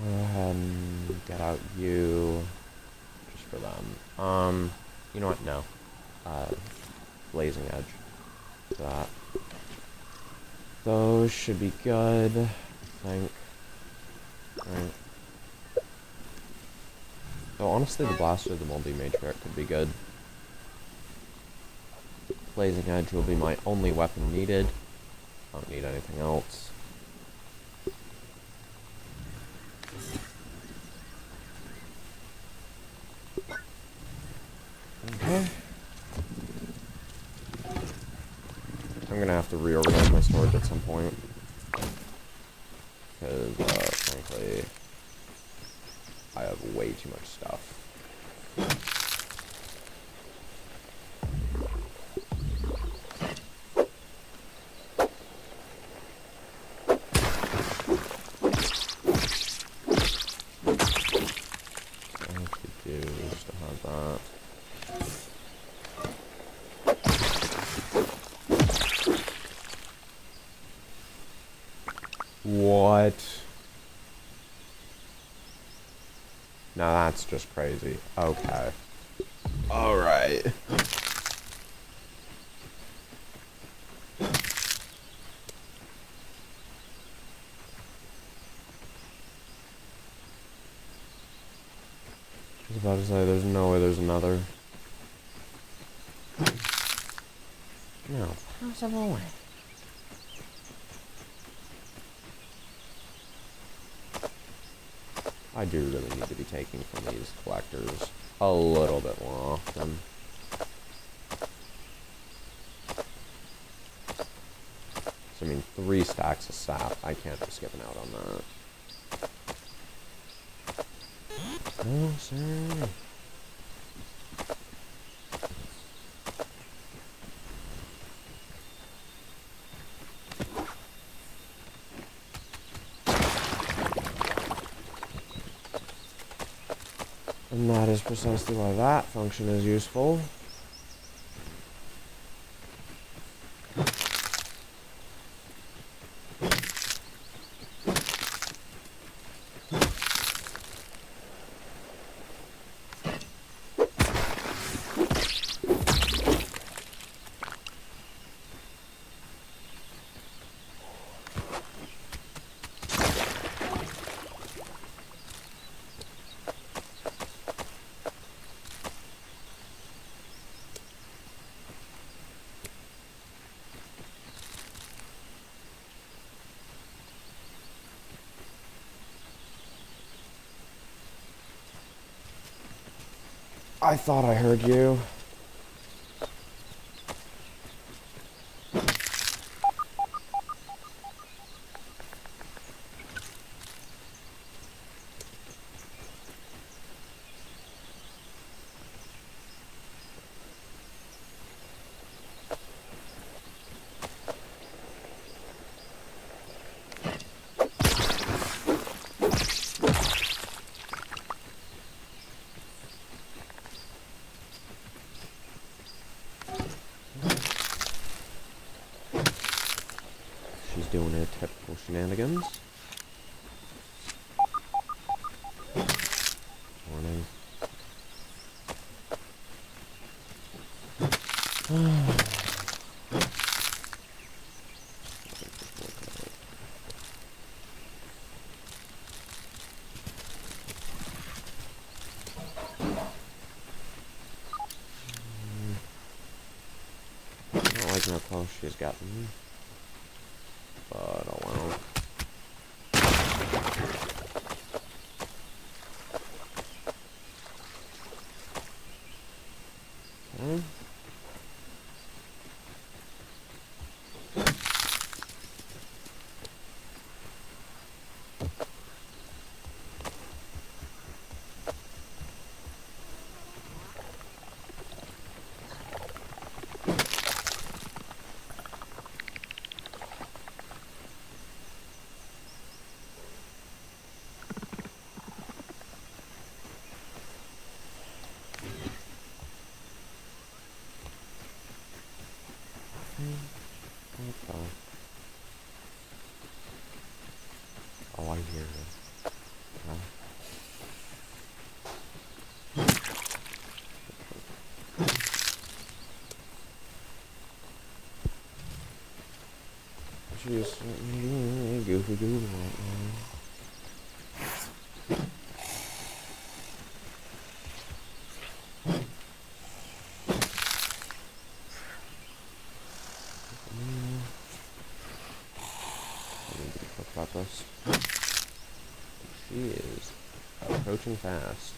A: Go ahead and get out you, just for them. You know what? No. Blazing edge. That. Those should be good, I think. Right. So honestly, the blaster of the multi matrix could be good. Blazing edge will be my only weapon needed. I don't need anything else. Okay. I'm gonna have to reorganize my storage at some point. Because, frankly, I have way too much stuff. What? Now that's just crazy. Okay. Alright. I was about to say, there's no way there's another. No possible way. I do really need to be taking from these collectors a little bit more often. So, I mean, 3 stacks of sap. I can't be skipping out on that. No, sir. And that is precisely why that function is useful. I thought I heard you. She's doing her typical shenanigans. Morning. I don't like how close she's gotten. But oh well. Okay. Oh, I hear it. Huh? She's goofy right now. About this. She is approaching fast.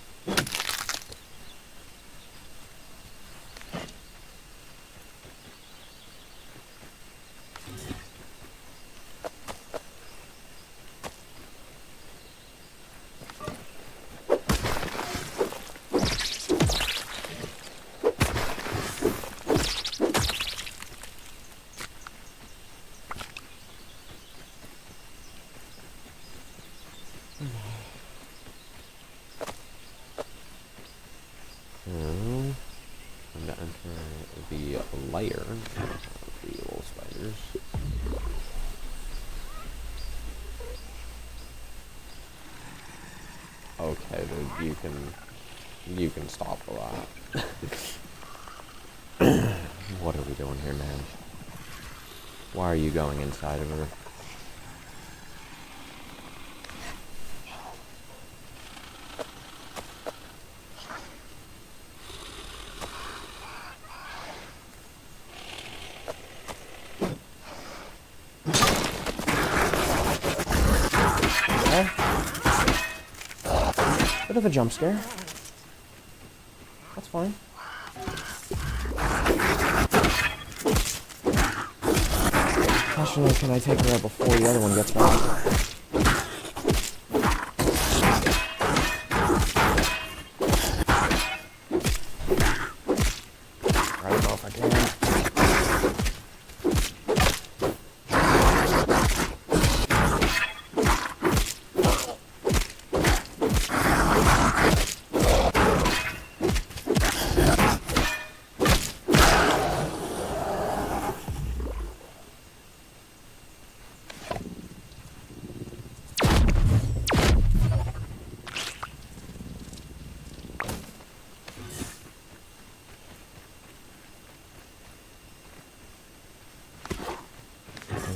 A: Time to enter the lair of the little spiders. Okay, dude, you can stop with that. What are we doing here, man? Why are you going inside of her? Bit of a jump scare. That's fine. Question is, can I take her out before the other one gets back? I don't know if I can.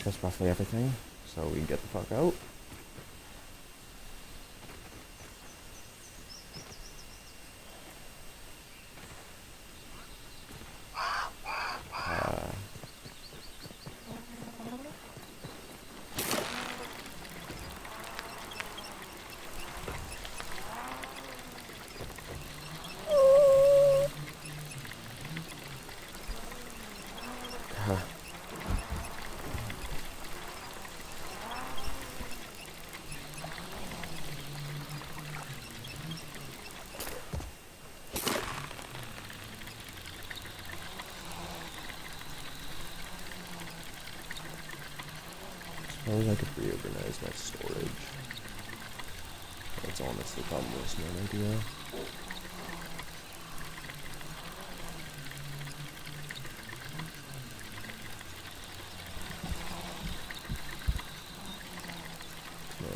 A: That's roughly everything, so we get the fuck out. suppose I could reorganize my storage. That's honestly probably a smart idea.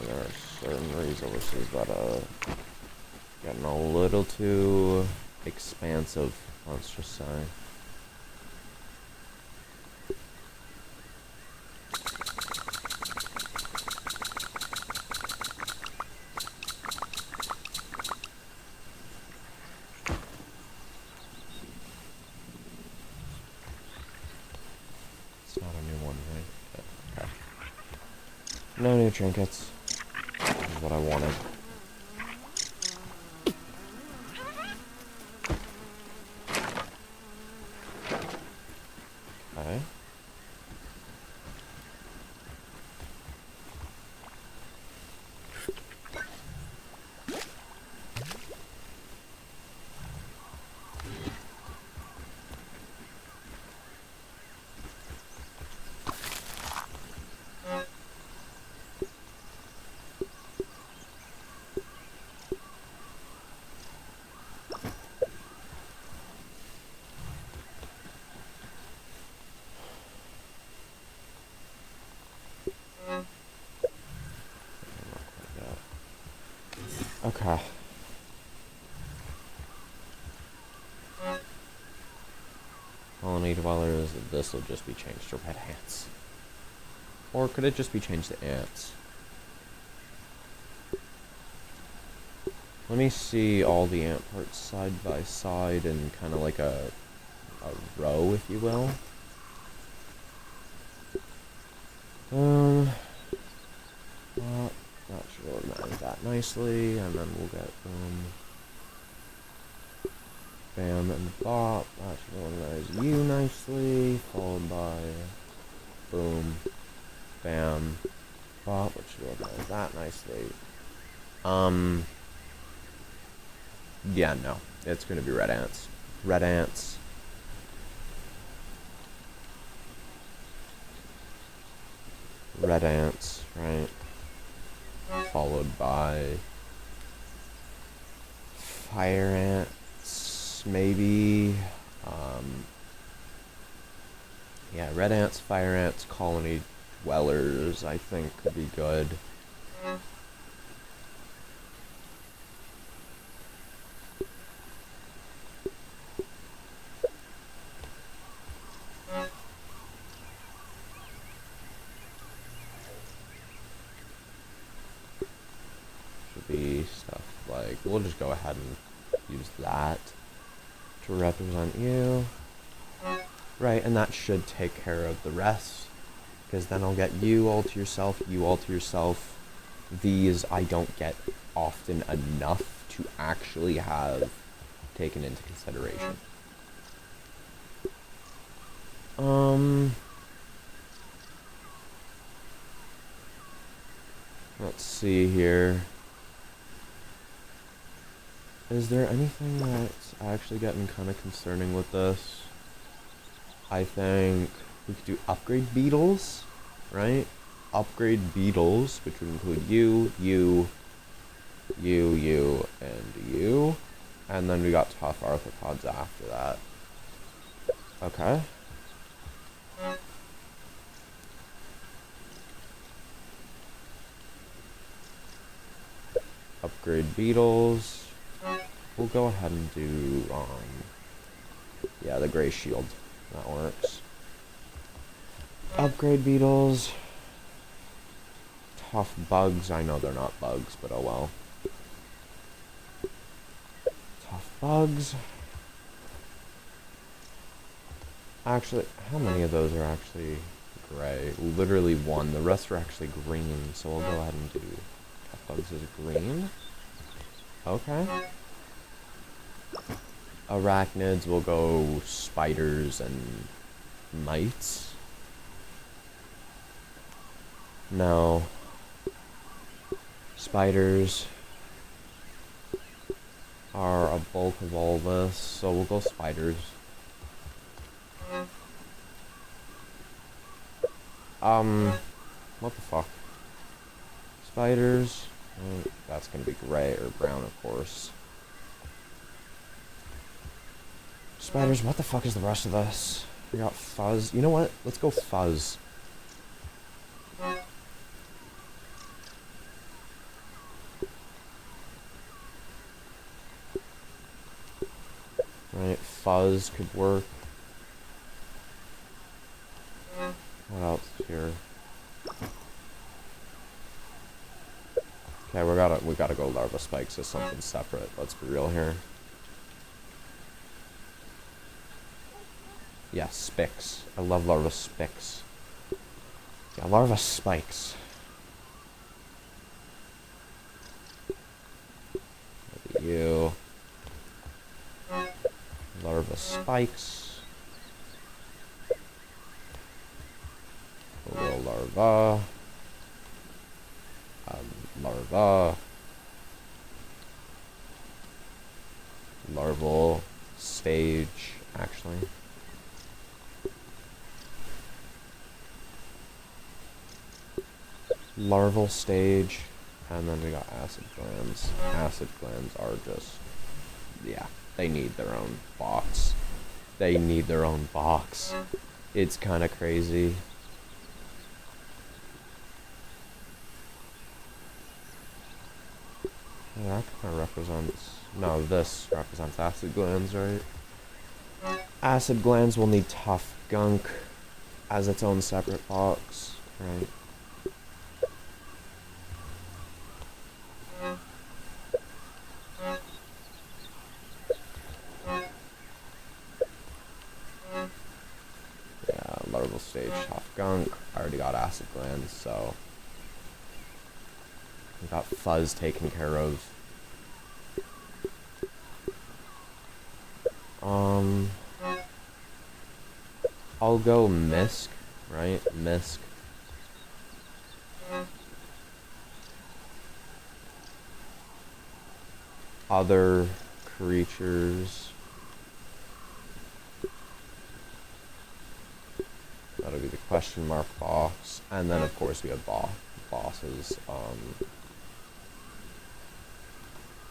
A: There are certain resources that are getting a little too expansive, let's just say. It's not a new one, right? But, okay. No new trinkets. This is what I wanted. Okay. Okay. Colony dwellers, this will just be changed to red ants. Or could it just be changed to ants? Let me see all the ant parts side by side in kind of like a row, if you will. That should organize that nicely, and then we'll get bam and bop. That should organize you nicely, followed by boom, bam, bop, which should organize that nicely. Yeah, no, it's gonna be red ants. Red ants. Red ants, right? Followed by fire ants, maybe. Yeah, red ants, fire ants, colony dwellers, I think could be good. Be stuff like, we'll just go ahead and use that to represent you. Right, and that should take care of the rest, because then I'll get you all to yourself, you all to yourself. These I don't get often enough to actually have taken into consideration. Let's see here. Is there anything that's actually getting kind of concerning with this? I think we could do upgrade beetles, right? Upgrade beetles, which would include you, you, and you. And then we got tough arthropods after that. Okay. Upgrade beetles. We'll go ahead and do, yeah, the gray shield. That works. Upgrade beetles. Tough bugs. I know they're not bugs, but oh well. Tough bugs. Actually, how many of those are actually gray? Literally one. The rest are actually green, so we'll go ahead and do tough bugs as green. Okay. Arachnids will go spiders and mites. No. Spiders are a bulk of all this, so we'll go spiders. What the fuck? Spiders. That's gonna be gray or brown, of course. Spiders, what the fuck is the rest of this? We got fuzz. You know what? Let's go fuzz. Right, fuzz could work. What else here? Okay, we gotta go larva spikes as something separate. Let's be real here. Yeah, spikes. I love larva spikes. Yeah, larva spikes. Maybe you. Larva spikes. A little larva. Larva. Larval stage, actually. Larval stage. And then we got acid glands. Acid glands are just, yeah, they need their own box. They need their own box. It's kind of crazy. That kind of represents... No, this represents acid glands, right? Acid glands will need tough gunk as its own separate box, right? Yeah, larval stage, tough gunk. I already got acid glands, so... We got fuzz taken care of. I'll go misc, right? Misc. Other creatures. That'll be the question mark box. And then of course we have bosses.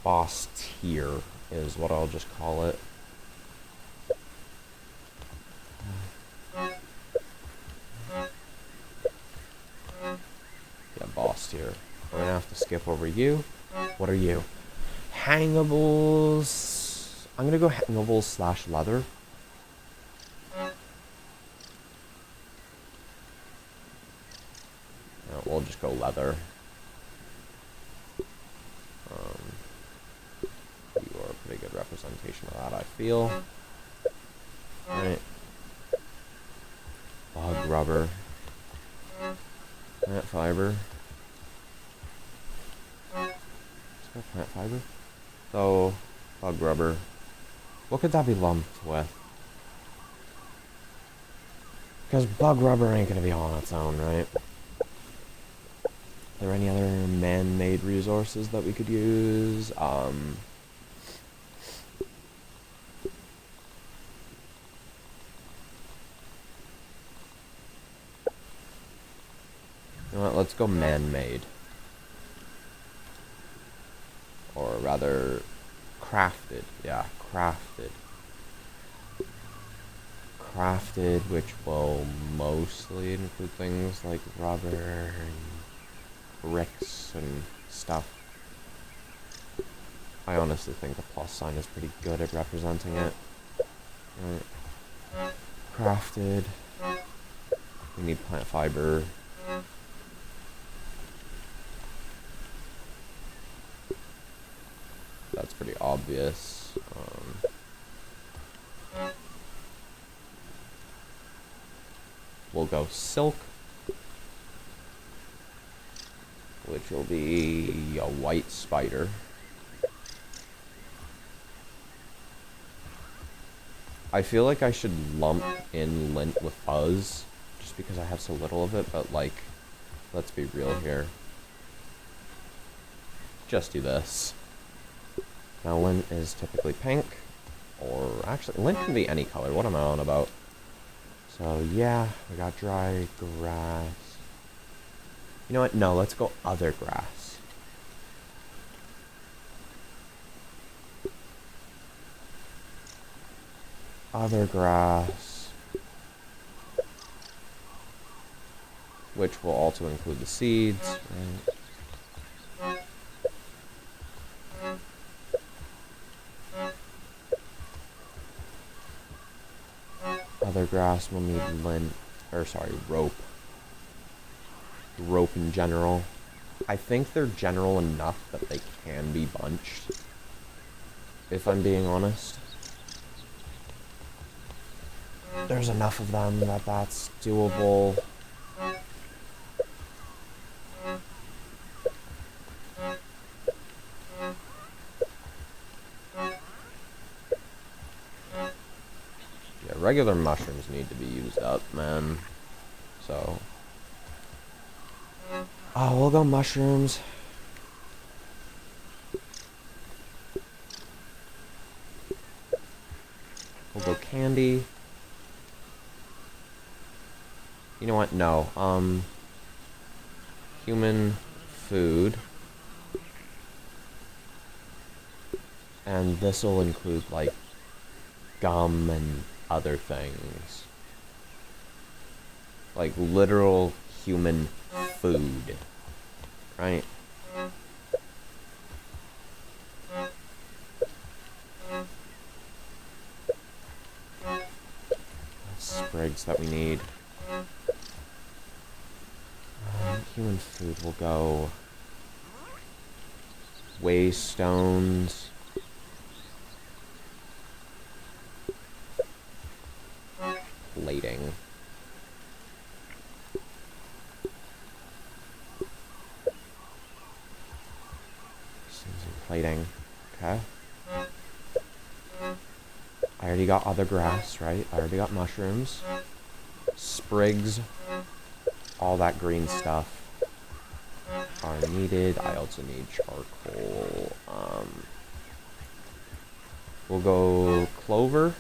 A: Boss tier is what I'll just call it. Yeah, boss tier. We're gonna have to skip over you. What are you? Hangables. I'm gonna go hangables slash leather. No, we'll just go leather. You are a pretty good representation of that, I feel. Right. Bug rubber. Plant fiber. Let's go plant fiber. So, bug rubber. What could that be lumped with? Because bug rubber ain't gonna be on its own, right? Are there any other man-made resources that we could use? You know what, let's go man-made. Or rather, crafted. Yeah, crafted. Crafted, which will mostly include things like rubber and bricks and stuff. I honestly think the plus sign is pretty good at representing it. Right. Crafted. We need plant fiber. That's pretty obvious. We'll go silk, which will be a white spider. I feel like I should lump in lint with fuzz, just because I have so little of it, but like, let's be real here. Just do this. Now lint is typically pink, or actually, lint can be any color. What am I on about? So yeah, we got dry grass. You know what? No, let's go other grass. Other grass. Which will also include the seeds, right? Other grass will need rope. Rope in general. I think they're general enough that they can be bunched, if I'm being honest. There's enough of them that that's doable. Yeah, regular mushrooms need to be used up, man. So... oh, we'll go mushrooms. We'll go candy. You know what? No. Human food. And this will include, like, gum and other things. Like, literal human food. Right? Sprigs that we need. Human food will go... waystones. Plating. Plating. Okay. I already got other grass, right? I already got mushrooms. Sprigs. All that green stuff are needed. I also need charcoal. We'll go clover.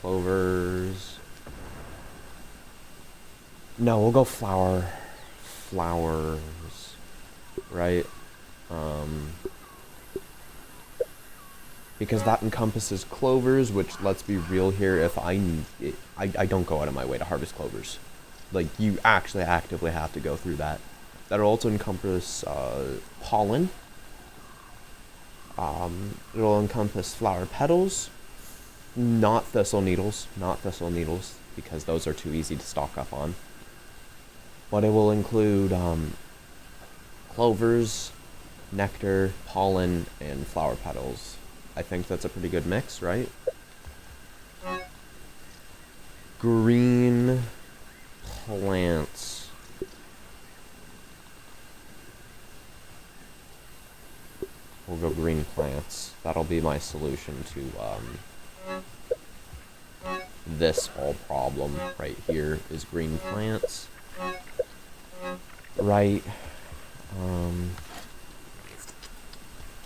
A: Clovers. No, we'll go flower. Flowers. Right? Because that encompasses clovers, which, let's be real here, if I don't go out of my way to harvest clovers. Like, you actually actively have to go through that. That'll also encompass pollen. It'll encompass flower petals. Not thistle needles. Not thistle needles, because those are too easy to stock up on. But it will include clovers, nectar, pollen, and flower petals. I think that's a pretty good mix, right? Green plants. We'll go green plants. That'll be my solution to this whole problem right here is green plants. Right.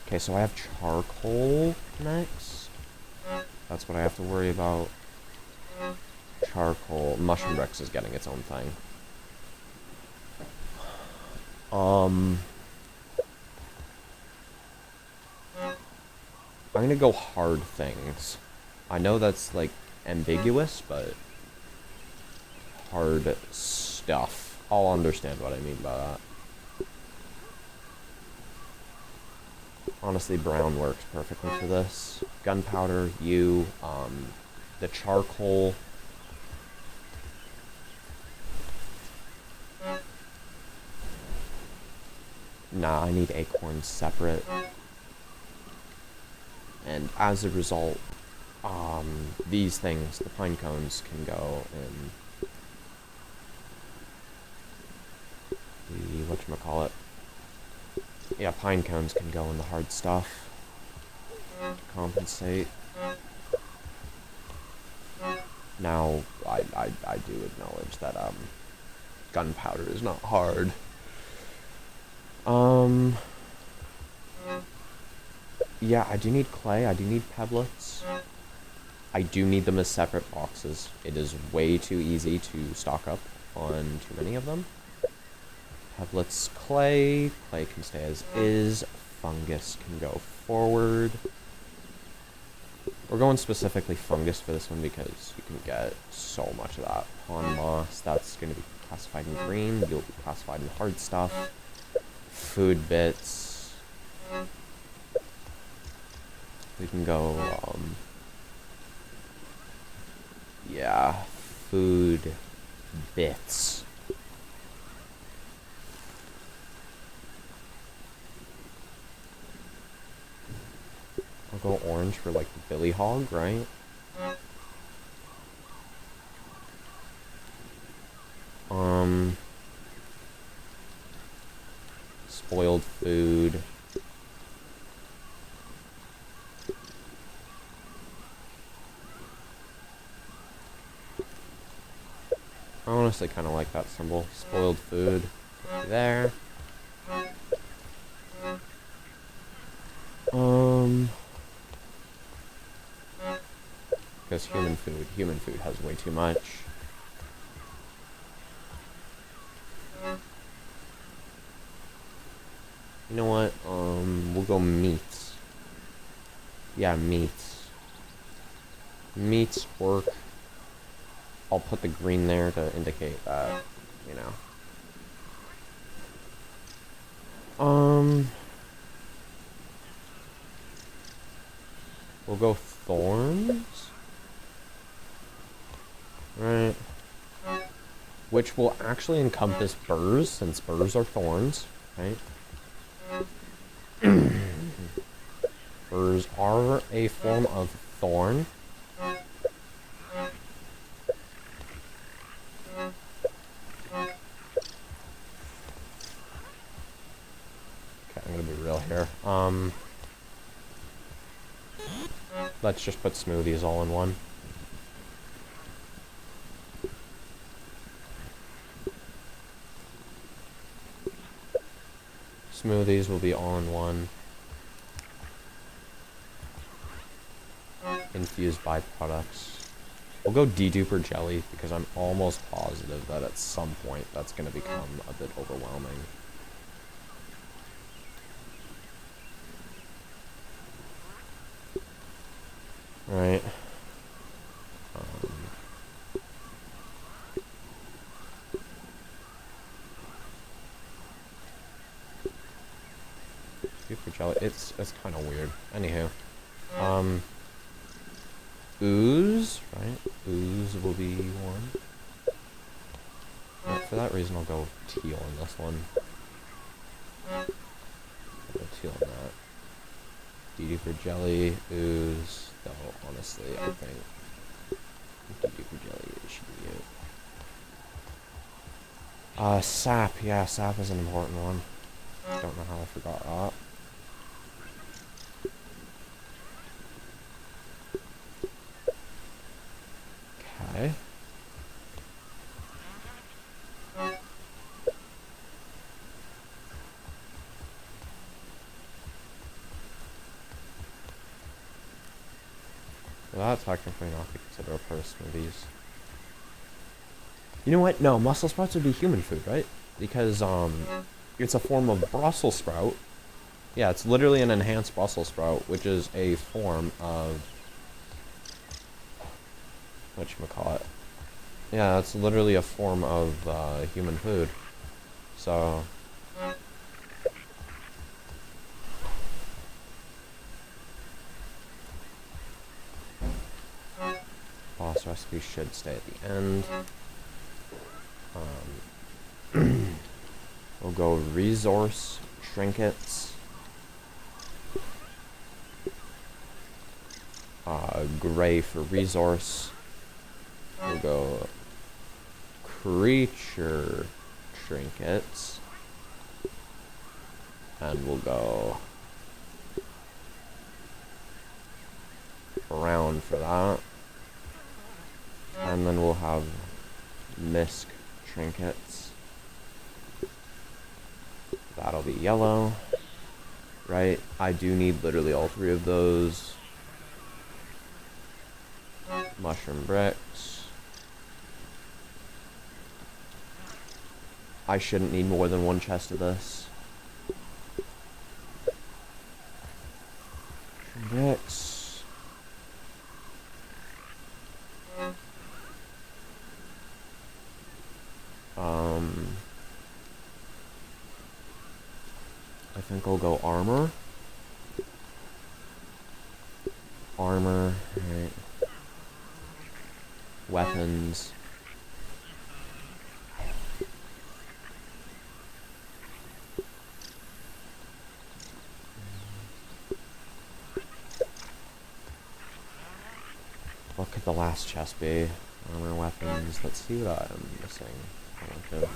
A: Okay, so I have charcoal next. That's what I have to worry about. Charcoal. Mushroom Rex is getting its own thing. I'm gonna go hard things. I know that's, like, ambiguous, but hard stuff. I'll understand what I mean by that. Honestly, brown works perfectly for this. Gunpowder, the charcoal. Nah, I need acorns separate. And as a result, these things, the pine cones, can go in the, whatchamacallit. Yeah, pine cones can go in the hard stuff to compensate. Now, I do acknowledge that, gunpowder is not hard. Yeah, I do need clay, I do need pebblets. I do need them as separate boxes. It is way too easy to stock up on too many of them. Pebblets, clay. Clay can stay as is. Fungus can go forward. We're going specifically fungus for this one because you can get so much of that. Pond moss, that's going to be classified in green. You'll be classified in hard stuff. Food bits. We can go, yeah, food bits. I'll go orange for like the billy hog, right? Spoiled food. I honestly kind of like that symbol. Spoiled food. There. Because human food has way too much. You know what? We'll go meats. Yeah, meats. Meats work. I'll put the green there to indicate that, you know. We'll go thorns. Right. Which will actually encompass burrs, since burrs are thorns, right? Burrs are a form of thorn. Okay, I'm gonna be real here. Let's just put smoothies all in one. Smoothies will be all in one. Infused byproducts. We'll go deduper jelly because I'm almost positive that at some point that's going to become a bit overwhelming. Right. Deduper jelly. It's kind of weird. Anywho. Ooze, right? Ooze will be one. Yeah, for that reason, I'll go teal on this one. I'll go teal on that. Deduper jelly, ooze. Though, honestly, I think deduper jelly should be it. Sap. Yeah, sap is an important one. Don't know how I forgot that. Okay. Well, that's technically not be considered a part of smoothies. You know what? No, Brussels sprouts would be human food, right? Because, it's a form of Brussels sprout. Yeah, it's literally an enhanced Brussels sprout, which is a form of... whatchamacallit. Yeah, it's literally a form of, human food. So... boss recipe should stay at the end. We'll go resource trinkets. Gray for resource. We'll go creature trinkets. And we'll go brown for that. And then we'll have misc trinkets. That'll be yellow. Right? I do need literally all three of those. Mushroom bricks. I shouldn't need more than one chest of this. Bricks. I think I'll go armor. Armor, right. Weapons. What could the last chest be? Armor, weapons. Let's see what I'm missing. Okay.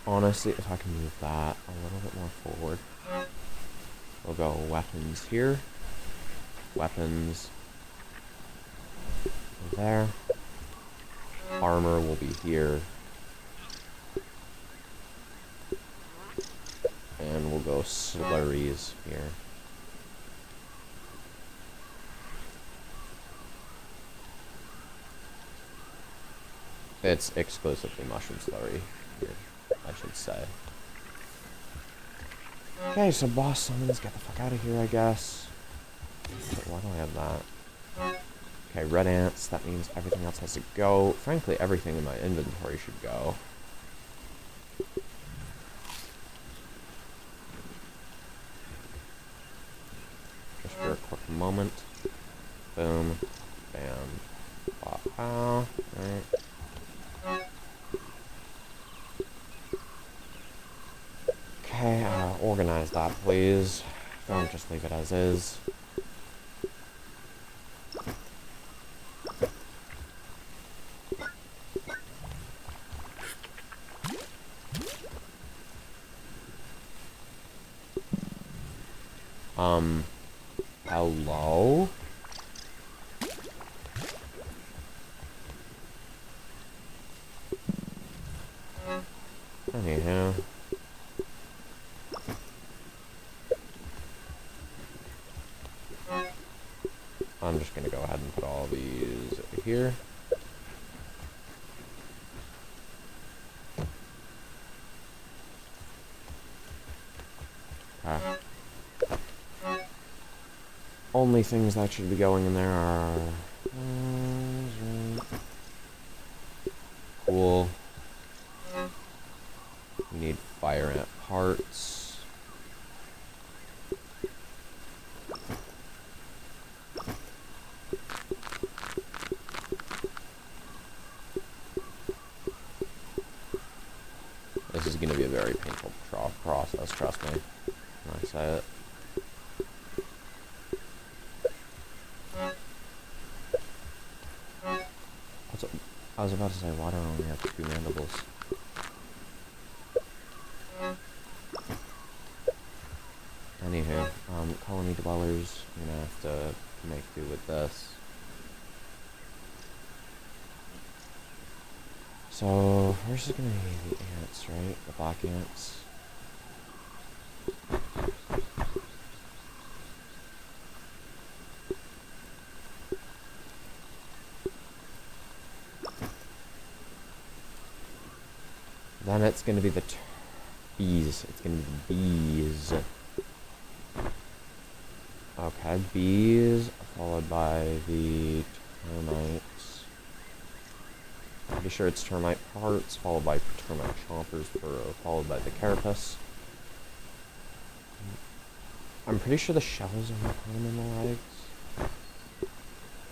A: Honestly, if I can move that a little bit more forward, we'll go weapons here, weapons there, armor will be here, and we'll go slurries here. It's exclusively mushroom slurry here, I should say. Okay, so boss summons, get the fuck out of here, I guess. Wait, why do I have that? Okay, red ants, that means everything else has to go. Frankly, everything in my inventory should go. Just for a quick moment. Boom. Bam. Pow. Right. Okay, organize that, please. Don't just leave it as is. Hello? Anyhow. I'm just gonna go ahead and put all these here. Okay. Only things that should be going in there are... Cool. We need fire ant parts. This is going to be a very painful process, trust me. When I say it. I was about to say, why do I only have 2 mandibles? Anywho, colony dwellers, I'm gonna have to make do with this. So, first is gonna be the ants, right? The black ants. Then it's gonna be the bees. It's gonna be the bees. Okay, bees, followed by the termites. Pretty sure it's termite parts, followed by termite chompers, followed by the carapace. I'm pretty sure the shells are more common than the legs.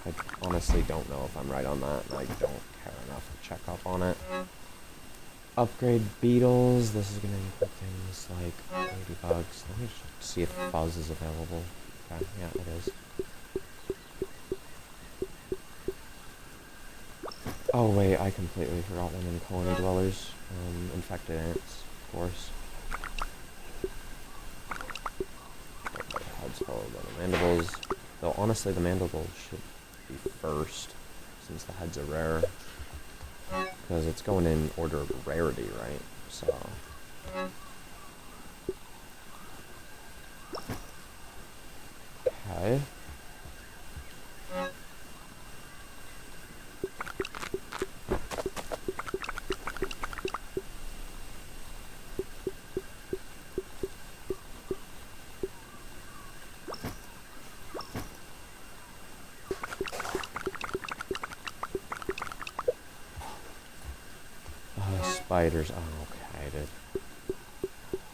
A: I honestly don't know if I'm right on that, and I don't care enough to check up on it. Upgrade beetles. This is going to include things like ladybugs. Let me just see if fuzz is available. Okay, yeah, it is. Oh wait, I completely forgot one in colony dwellers. Infected ants, of course. Heads full of the mandibles. Though honestly, the mandibles should be first, since the heads are rare. Because it's going in order of rarity, right? So... Okay. Spiders. Oh, okay, dude.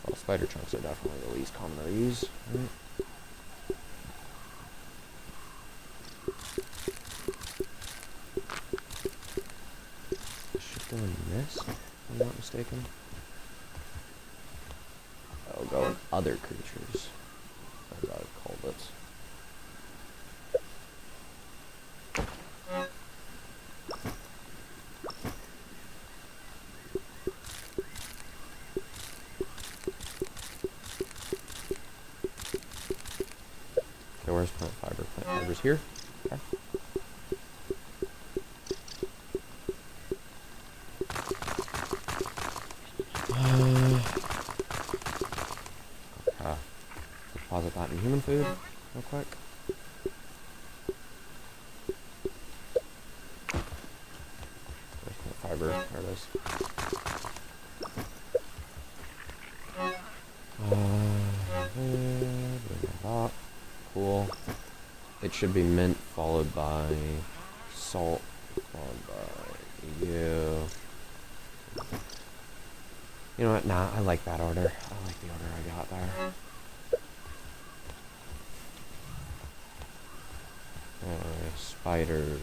A: Well, spider chunks are definitely the least common of these. Right? This should go in this, if I'm not mistaken. I'll go with other creatures, as I've called it. Okay, where's plant fiber? Plant fiber's here. Okay. Deposit that in human food, real quick. Where's plant fiber? There it is. Cool. It should be mint followed by salt followed by you. You know what? Nah, I like that order. I like the order I got there. Spiders.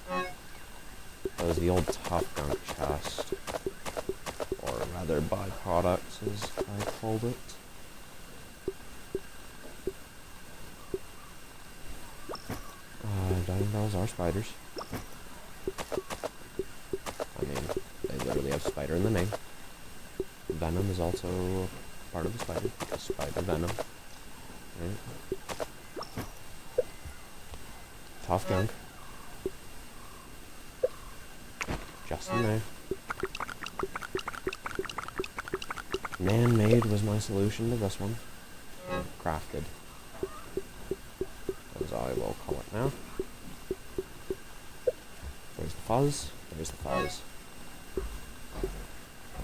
A: That was the old tough gunk chest. Or rather byproducts, as I called it. Diamond bells are spiders. I mean, they literally have spider in the name. Venom is also part of the spider. Spider venom. Right. Tough gunk. Just in there. Man-made was my solution to this one. Crafted. As I will call it now. There's the fuzz. There's the fuzz.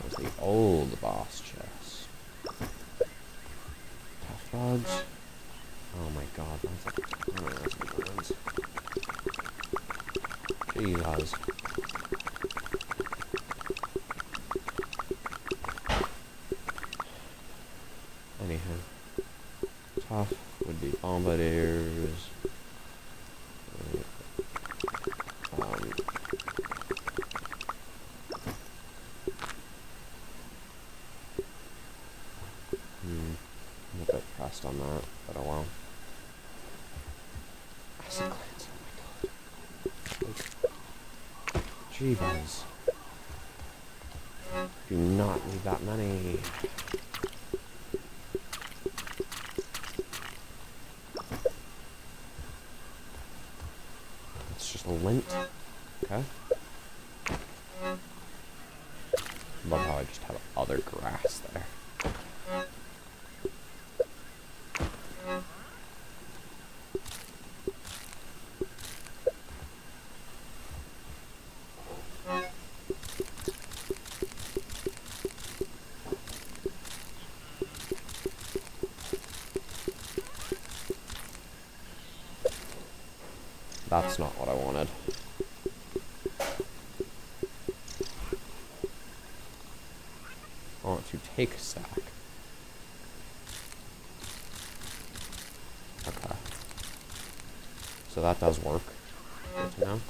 A: There's the old boss chest. Tough bugs. Oh my god, that's a good ones. Jesus. Anywho. Tough would be bombardiers. I'm a bit pressed on that, but oh well. Acid glands, oh my god. Jeebus. Do not need that many. It's just a lint. Okay. Love how I just have other grass there. That's not what I wanted. I want to take a stack. Okay. So that does work. Good to know.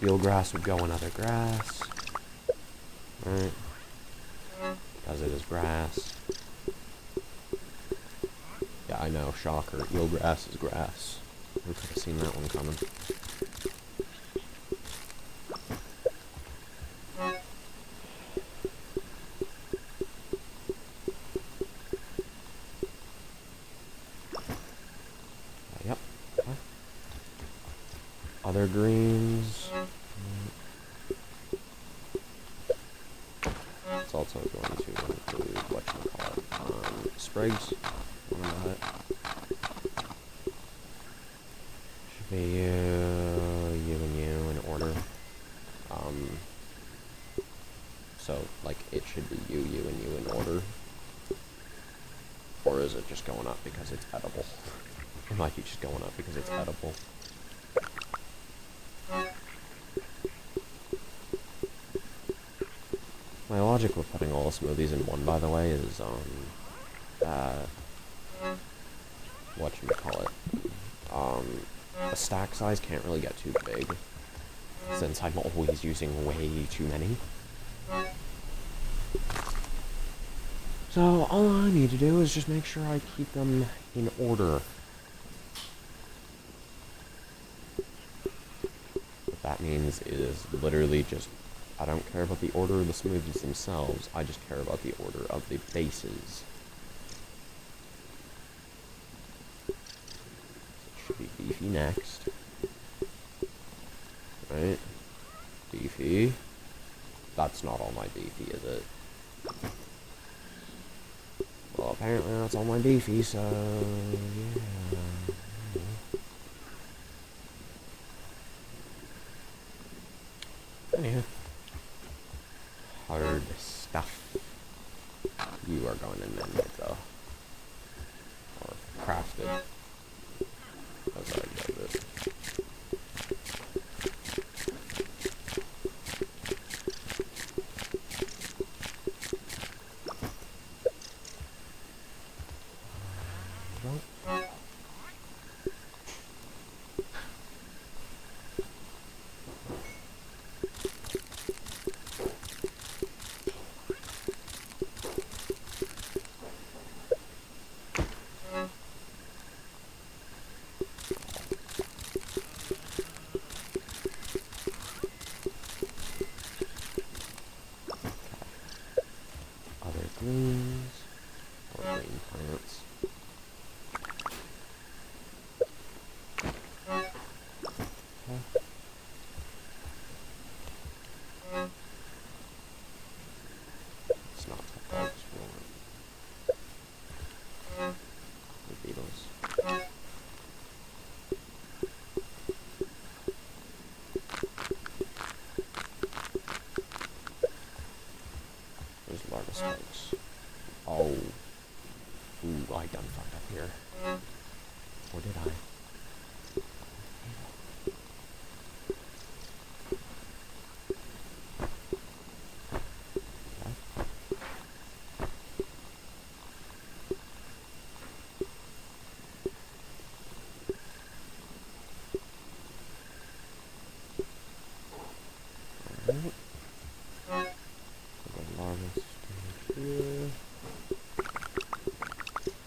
A: Field grass would go in other grass. Right. Because it is grass. Yeah, I know, shocker. Eelgrass is grass. Who could have seen that one coming? Yep. Okay. Other greens. It's also going to include whatchamacallit, sprigs. Should be you and you in order. So, like, it should be you, and you in order. Or is it just going up because it's edible? It might be just going up because it's edible. My logic with putting all the smoothies in one, by the way, is, whatchamacallit, the stack size can't really get too big, since I'm always using way too many. So, all I need to do is just make sure I keep them in order. What that means is literally just, I don't care about the order of the smoothies themselves, I just care about the order of the bases. Should be beefy next. Right? Beefy. That's not all my beefy, is it? Well, apparently that's all my beefy, so yeah. Anyhow. Hard stuff. You are going in there, though. Or crafted. That's how I get it. Greens, or green plants. It's not the bugs want. The beetles. There's larva spikes. Oh. Ooh, I done fucked up here. Or did I?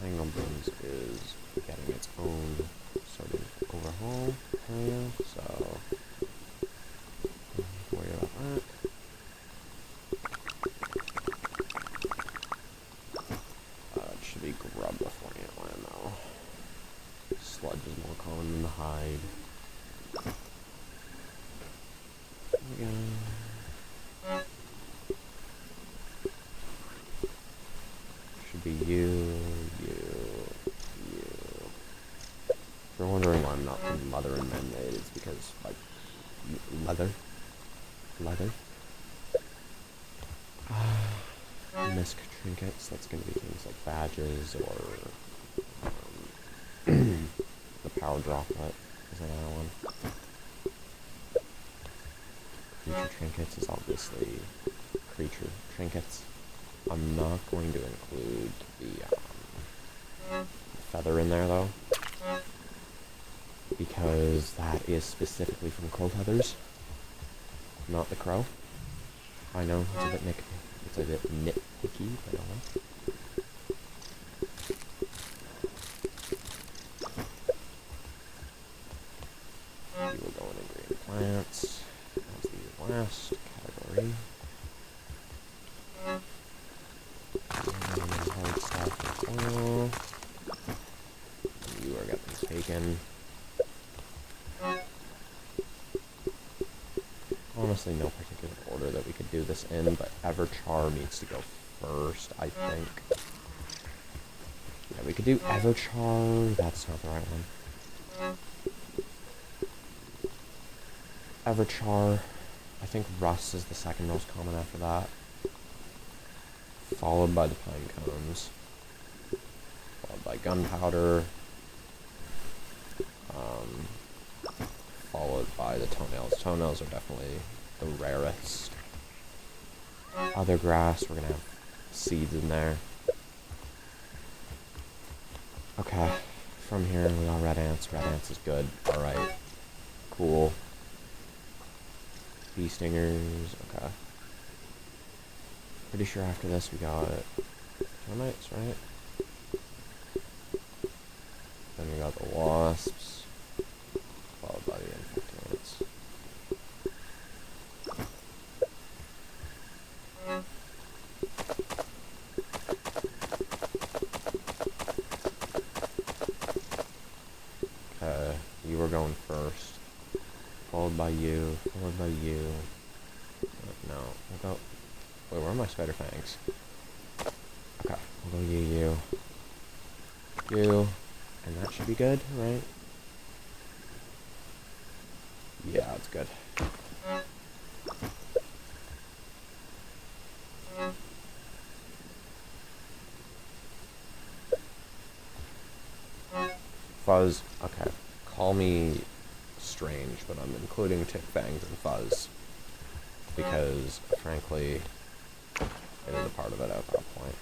A: Englebrooms is getting its own sort of overhaul area, so don't worry about that. It should be grub before antland though. Sludge is more common than the hide. There we go. Should be you. If you're wondering why I'm not putting leather in man-made, it's because, like, leather? Misc trinkets, that's going to be things like badges, or, the power droplet is another one. Creature trinkets is obviously creature trinkets. I'm not going to include the, feather in there, though, because that is specifically from crow feathers, not the crow. I know, it's a bit nitpicky, but I we will go into green plants. That's the last category. Hard stuff as well. You are getting taken. honestly no particular order that we could do this in, but Everchar needs to go first, I think. Yeah, we could do Everchar. That's not the right one. Everchar. I think Rust is the second most common after that. Followed by the pine cones. Followed by gunpowder. Followed by the toenails. Toenails are definitely the rarest. Other grass, we're gonna have seeds in there. Okay, from here we got red ants. Red ants is good. Alright. Cool. Bee stingers, okay. Pretty sure after this we got termites, right? Then we got the wasps, followed by the infect ants. Okay, you were going first, followed by you, followed by you. No, we'll go. Wait, where are my spider fangs? Okay, we'll go you. And that should be good, right? Yeah, it's good. Fuzz, okay. Call me strange, but I'm including tick fangs and fuzz. Because, frankly, it is a part of it at that point.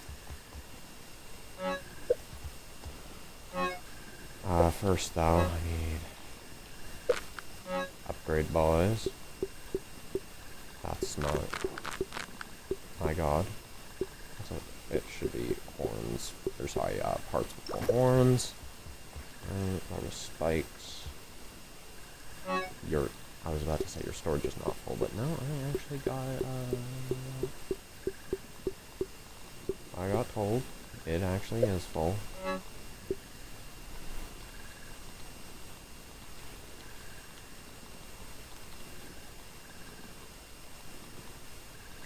A: First though, I need upgrade boys. That's not, my god. It should be horns, or sorry, parts with the horns. Right, there was spikes. I was about to say your storage is not full, but no, I actually got, I got told it actually is full.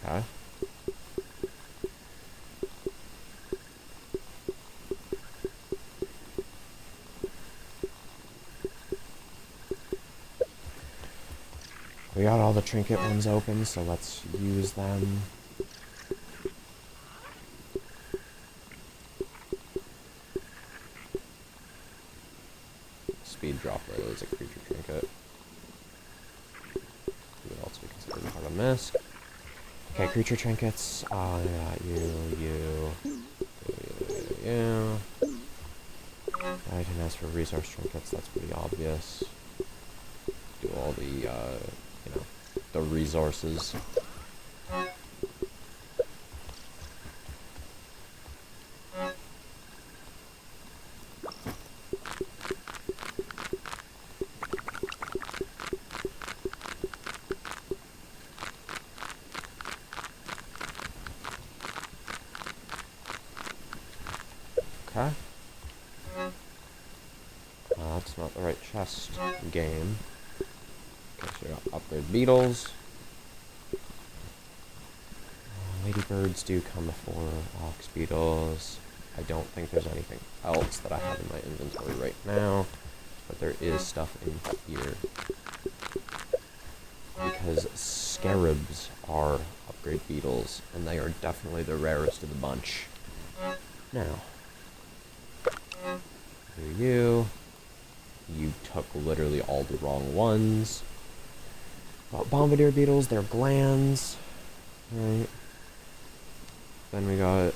A: Okay. We got all the trinket ones open, so let's use them. Speed dropper is a creature trinket. What else we consider part of misc? Okay, creature trinkets. I got you. Right, and as for resource trinkets, that's pretty obvious. Do all the, the resources. Okay. That's not the right chest game. Okay, so we got upgrade beetles. Ladybirds do come before ox beetles. I don't think there's anything else that I have in my inventory right now, but there is stuff in here. Because scarabs are upgrade beetles, and they are definitely the rarest of the bunch. Now, you took literally all the wrong ones. Got bombardier beetles, they're glands. Right. Then we got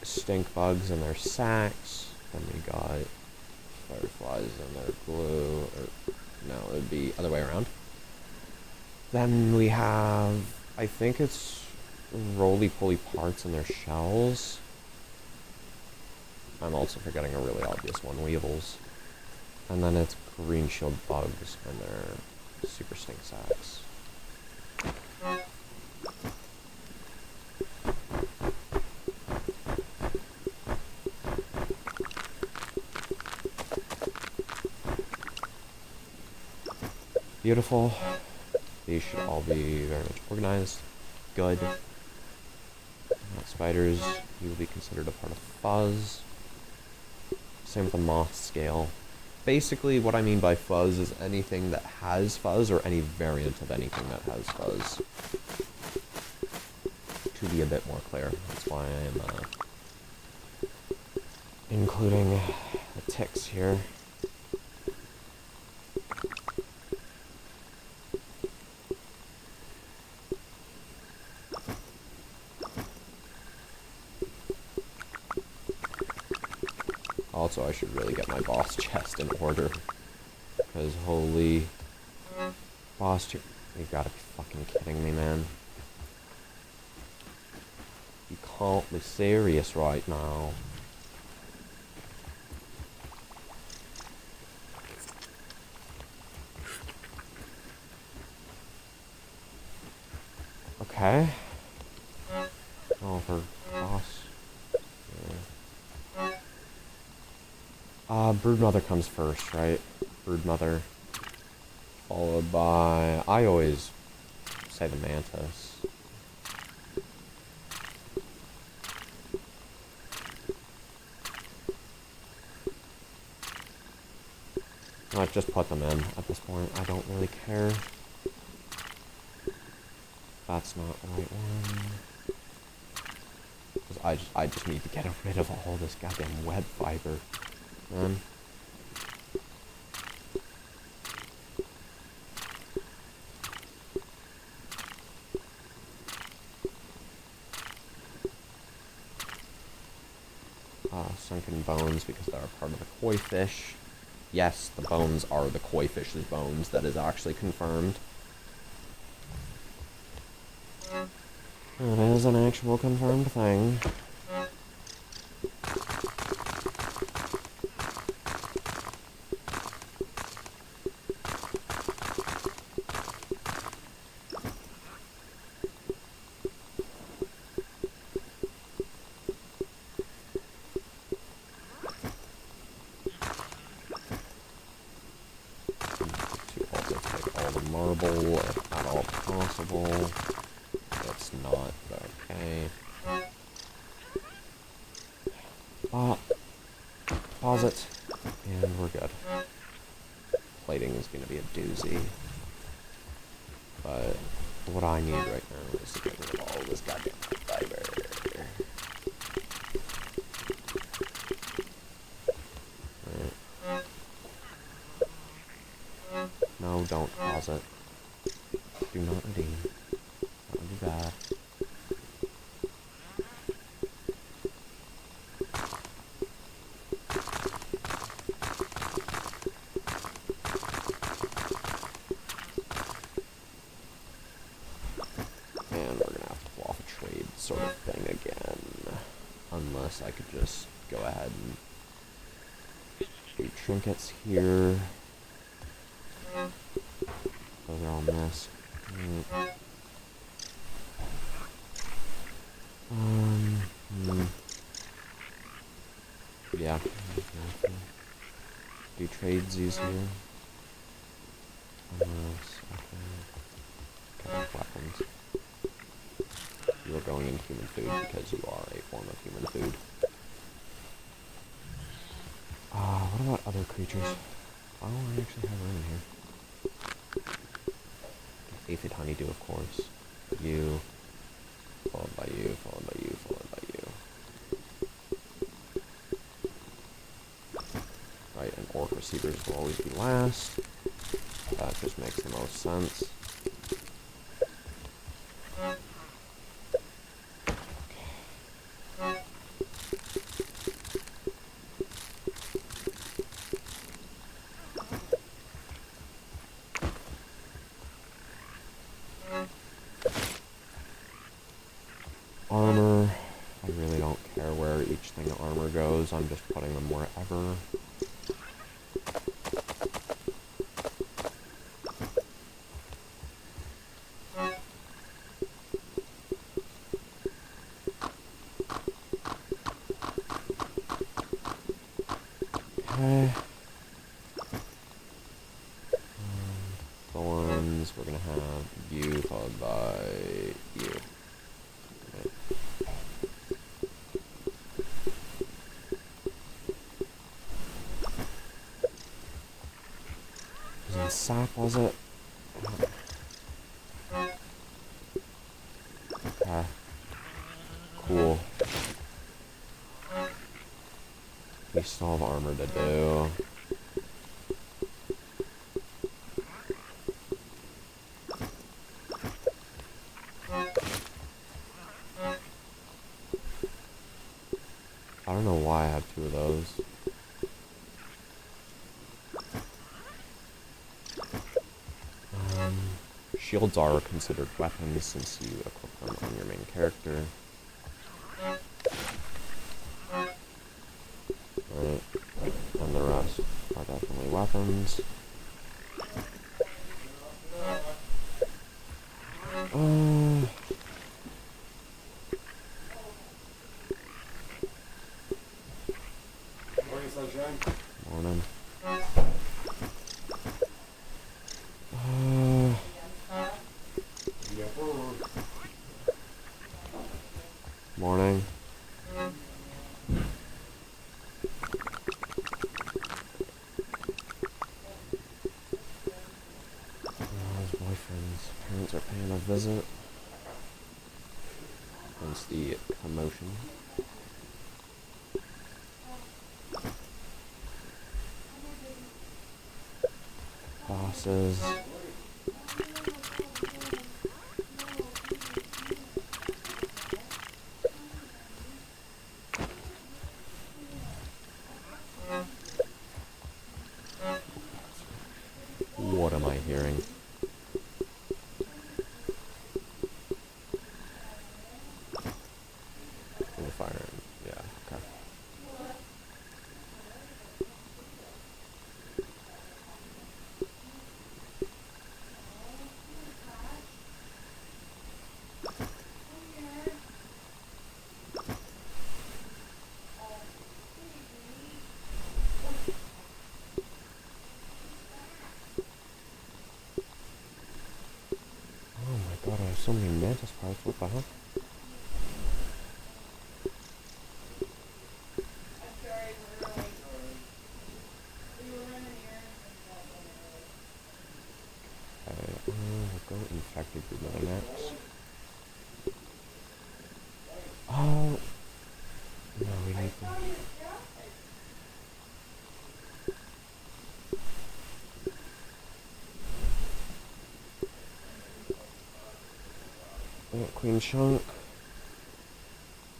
A: stink bugs and their sacks. Then we got fireflies and their glue. Or, no, it would be other way around. Then we have, I think it's roly-poly parts in their shells. I'm also forgetting a really obvious one, weevils. And then it's green shield bugs and their super stink sacks. Beautiful. These should all be very much organized. Good. Spiders, you will be considered a part of fuzz. Same with the moth scale. Basically, what I mean by fuzz is anything that has fuzz, or any variant of anything that has fuzz. To be a bit more clear. That's why I'm including the ticks here. Also, I should really get my boss chest in order. Because holy... Boss chest... You gotta be fucking kidding me, man. You can't be serious right now. Okay. Oh, for boss. Yeah. Broodmother comes first, right? Broodmother. Followed by... I always say the mantis. I'll just put them in at this point. I don't really care. That's not the right one. Because I just need to get rid of all this goddamn web fiber. Man. Sunken bones because they're a part of the koi fish. Yes, the bones are the koi fish's bones. That is actually confirmed. That is an actual confirmed thing. Marble, if at all possible. It's not okay. Pause it, and we're good. Plating is going to be a doozy. But what I need right now is to get rid of all this goddamn fiber. No, don't pause it. Do not redeem. That would be bad. And we're gonna have to pull off a trade sort of thing again. Unless I could just go ahead and do trinkets here. Those are all missed. Yeah. Do tradesies here. Weapons. You are going into human food because you are a form of human food. What about other creatures? Oh, I actually have room here. Aphid honeydew, of course. You, followed by you, followed by you, followed by you. Right, and orc receivers will always be last. That just makes the most sense. Armor, I really don't care where each thing of armor goes, I'm just putting them wherever. Okay. Thorns, we're gonna have sap, was it? Okay. Cool. We still have armor to do. I don't know why I have 2 of those. Shields are considered weapons since you equip them on your main character. Right. And the rest are definitely weapons.
B: Morning, sunshine.
A: Morning. Morning. His boyfriend's parents are paying a visit. Hence the commotion. Bosses. What am I hearing? In the fire. Yeah, okay. Oh my god, I have so many mantis parts, what the heck? Okay, we'll go infected with my next. Oh! No, we need to... Queen Chunk.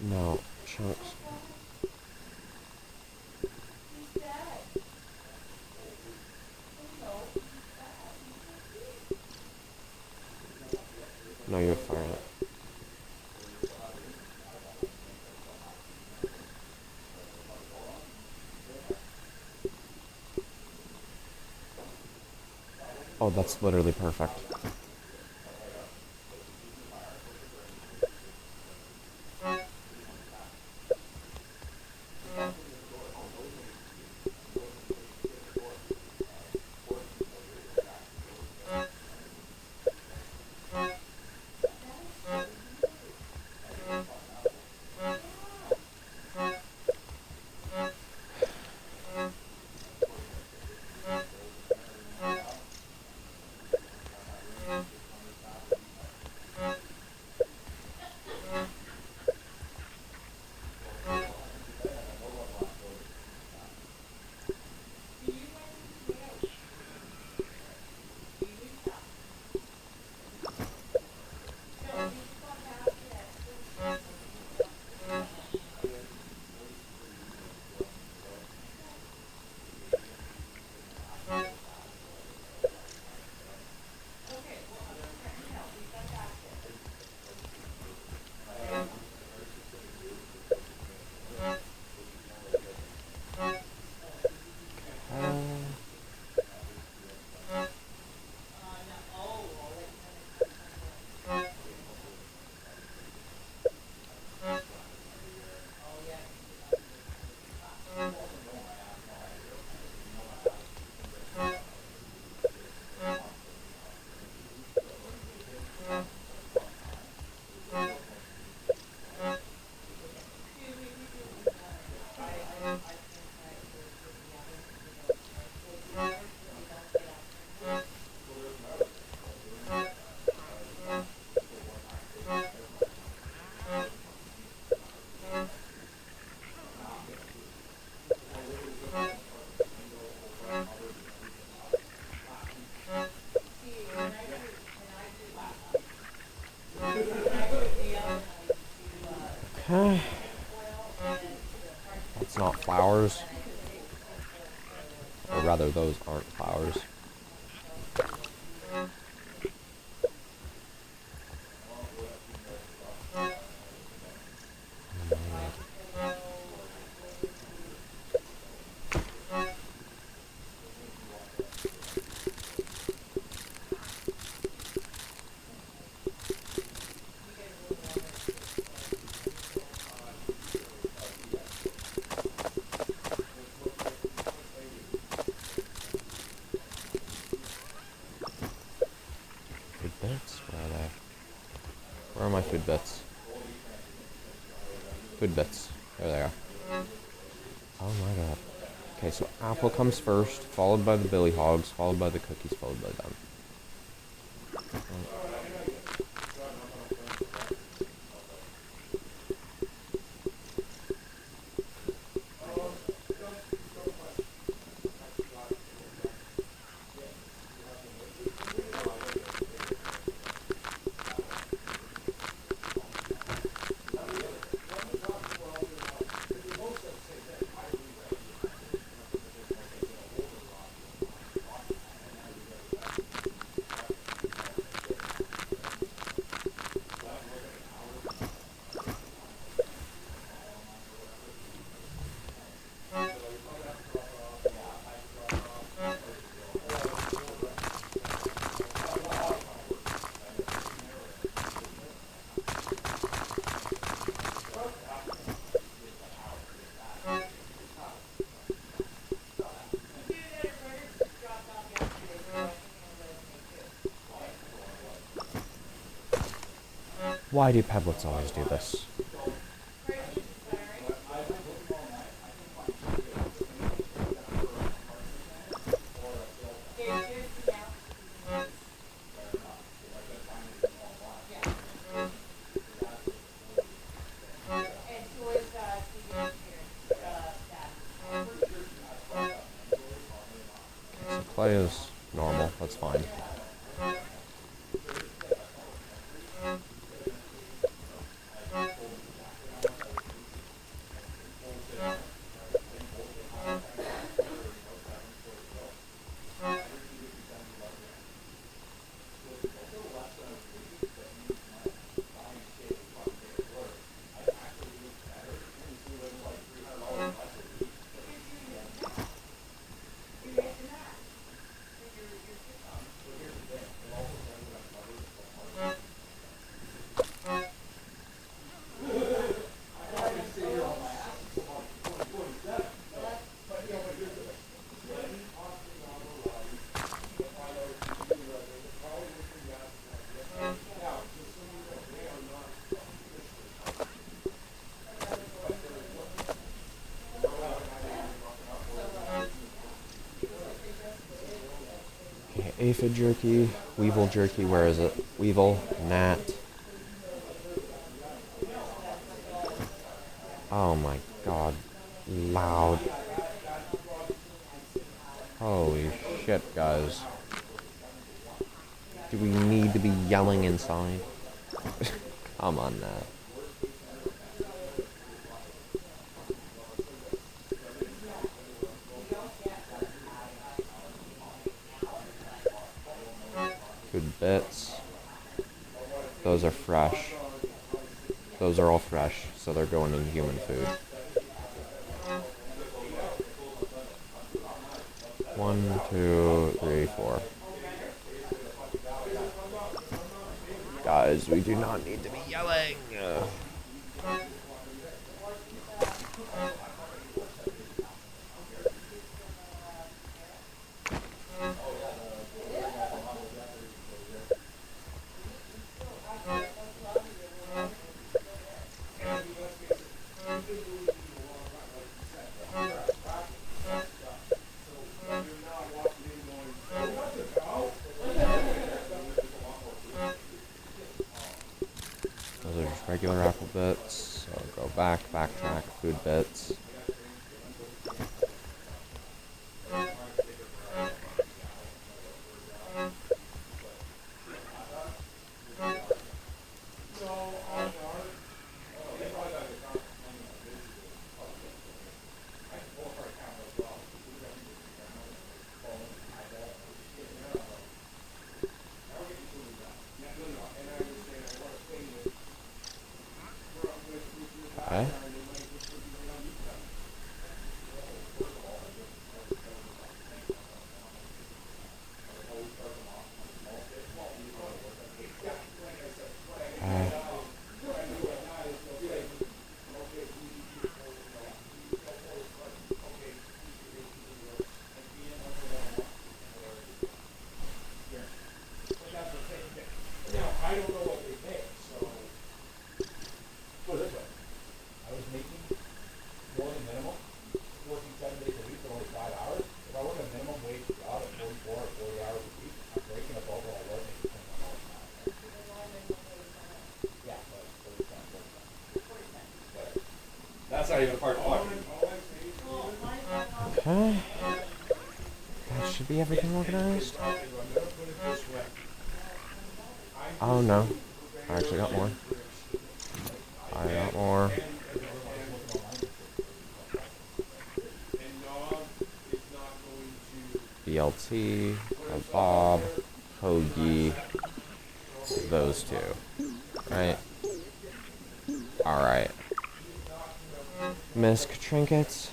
A: No, Chunks. No, you fire it. Oh, that's literally perfect. It's not flowers. Or rather, those aren't flowers. Food bits? Where are they? Where are my food bits? Food bits. There they are. Oh my god. Okay, so apple comes first, followed by the billy hogs, followed by the cookies, followed by them. Why do Pedlets always do this? So clay is normal, that's fine. Okay, aphid jerky, weevil jerky, where is it? Weevil, gnat. Oh my god. Loud. Holy shit, guys. Do we need to be yelling inside? Come on, Gnat. Good bits. Those are fresh. Those are all fresh, so they're going in human food. 1, 2, 3, 4. Guys, we do not need to be yelling. Those are just regular apple bits. So go back, backtrack, food bits. Okay.
B: That's not even part one.
A: Okay. That should be everything organized. Oh no. I actually got more. I got more. BLT, a Bob, Hoagie, those two. Right? Alright. Misc trinkets.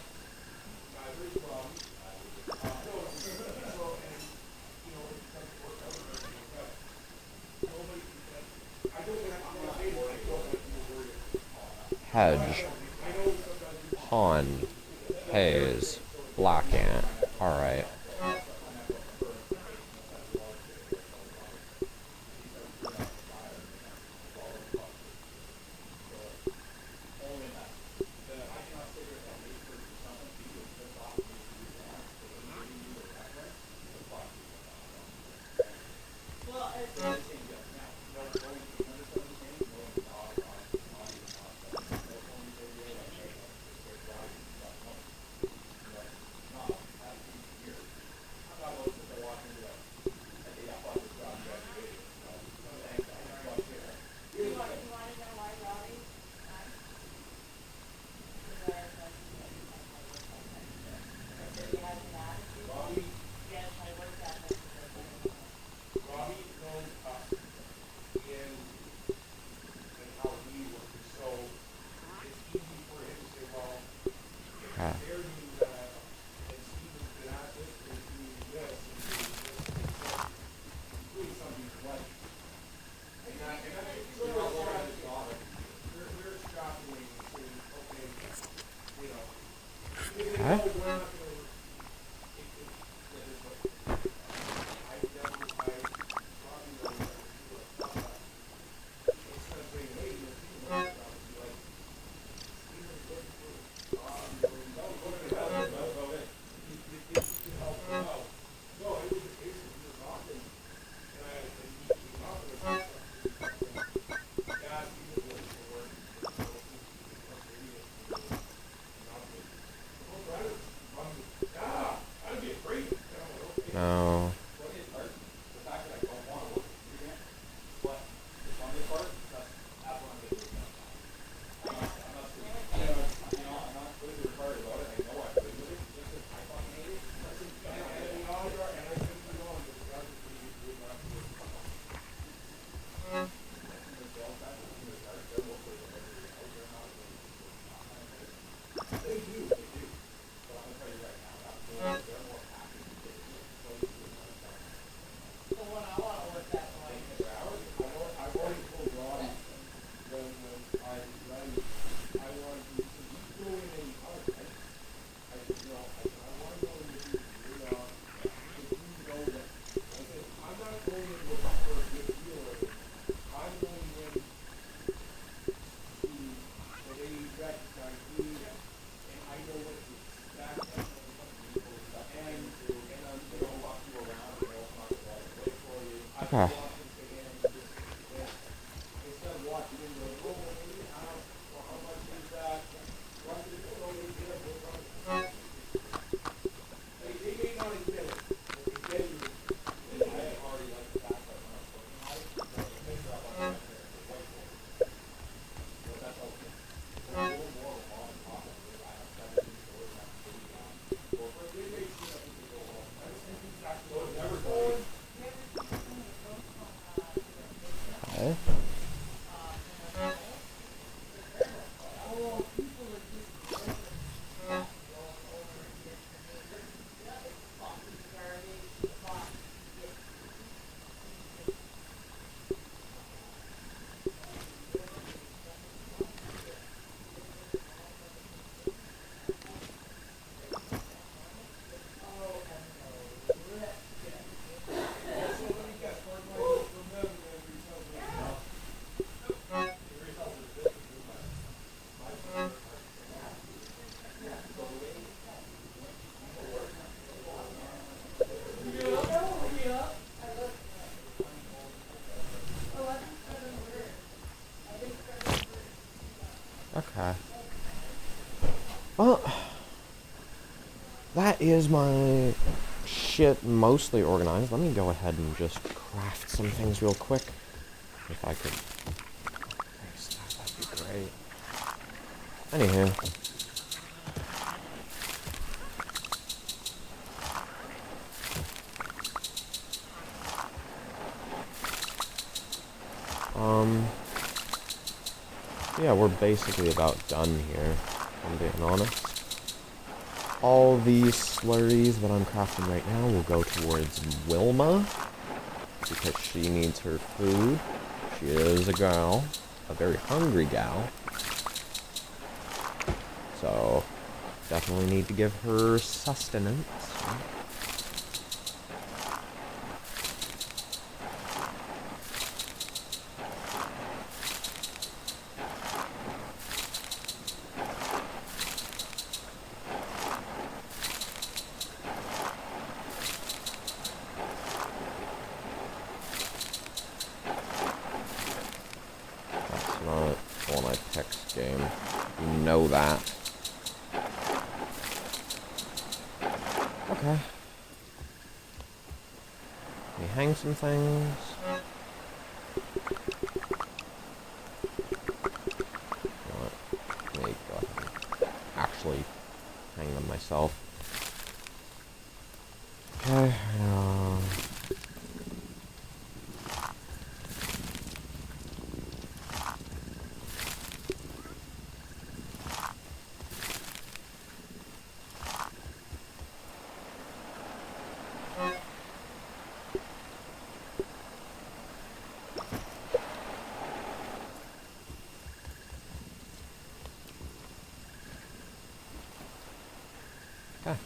A: Hedge. Pond. Haze. Black Ant. Alright. Okay. Well, that is my shit mostly organized. Let me go ahead and just craft some things real quick. If I could fix that, that'd be great. Anywho. Yeah, we're basically about done here, if I'm being honest. All these slurries that I'm crafting right now will go towards Wilma, because she needs her food. She is a gal, a very hungry gal. So, definitely need to give her sustenance. Right? That's not one I text game. You know that. Okay. Let me hang some things. You know what? Let me go ahead and actually hang them myself. Okay. Okay.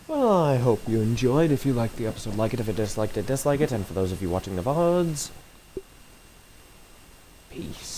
A: Well, I hope you enjoyed. If you liked the episode, like it. If you disliked it, dislike it. And for those of you watching the VODs, peace.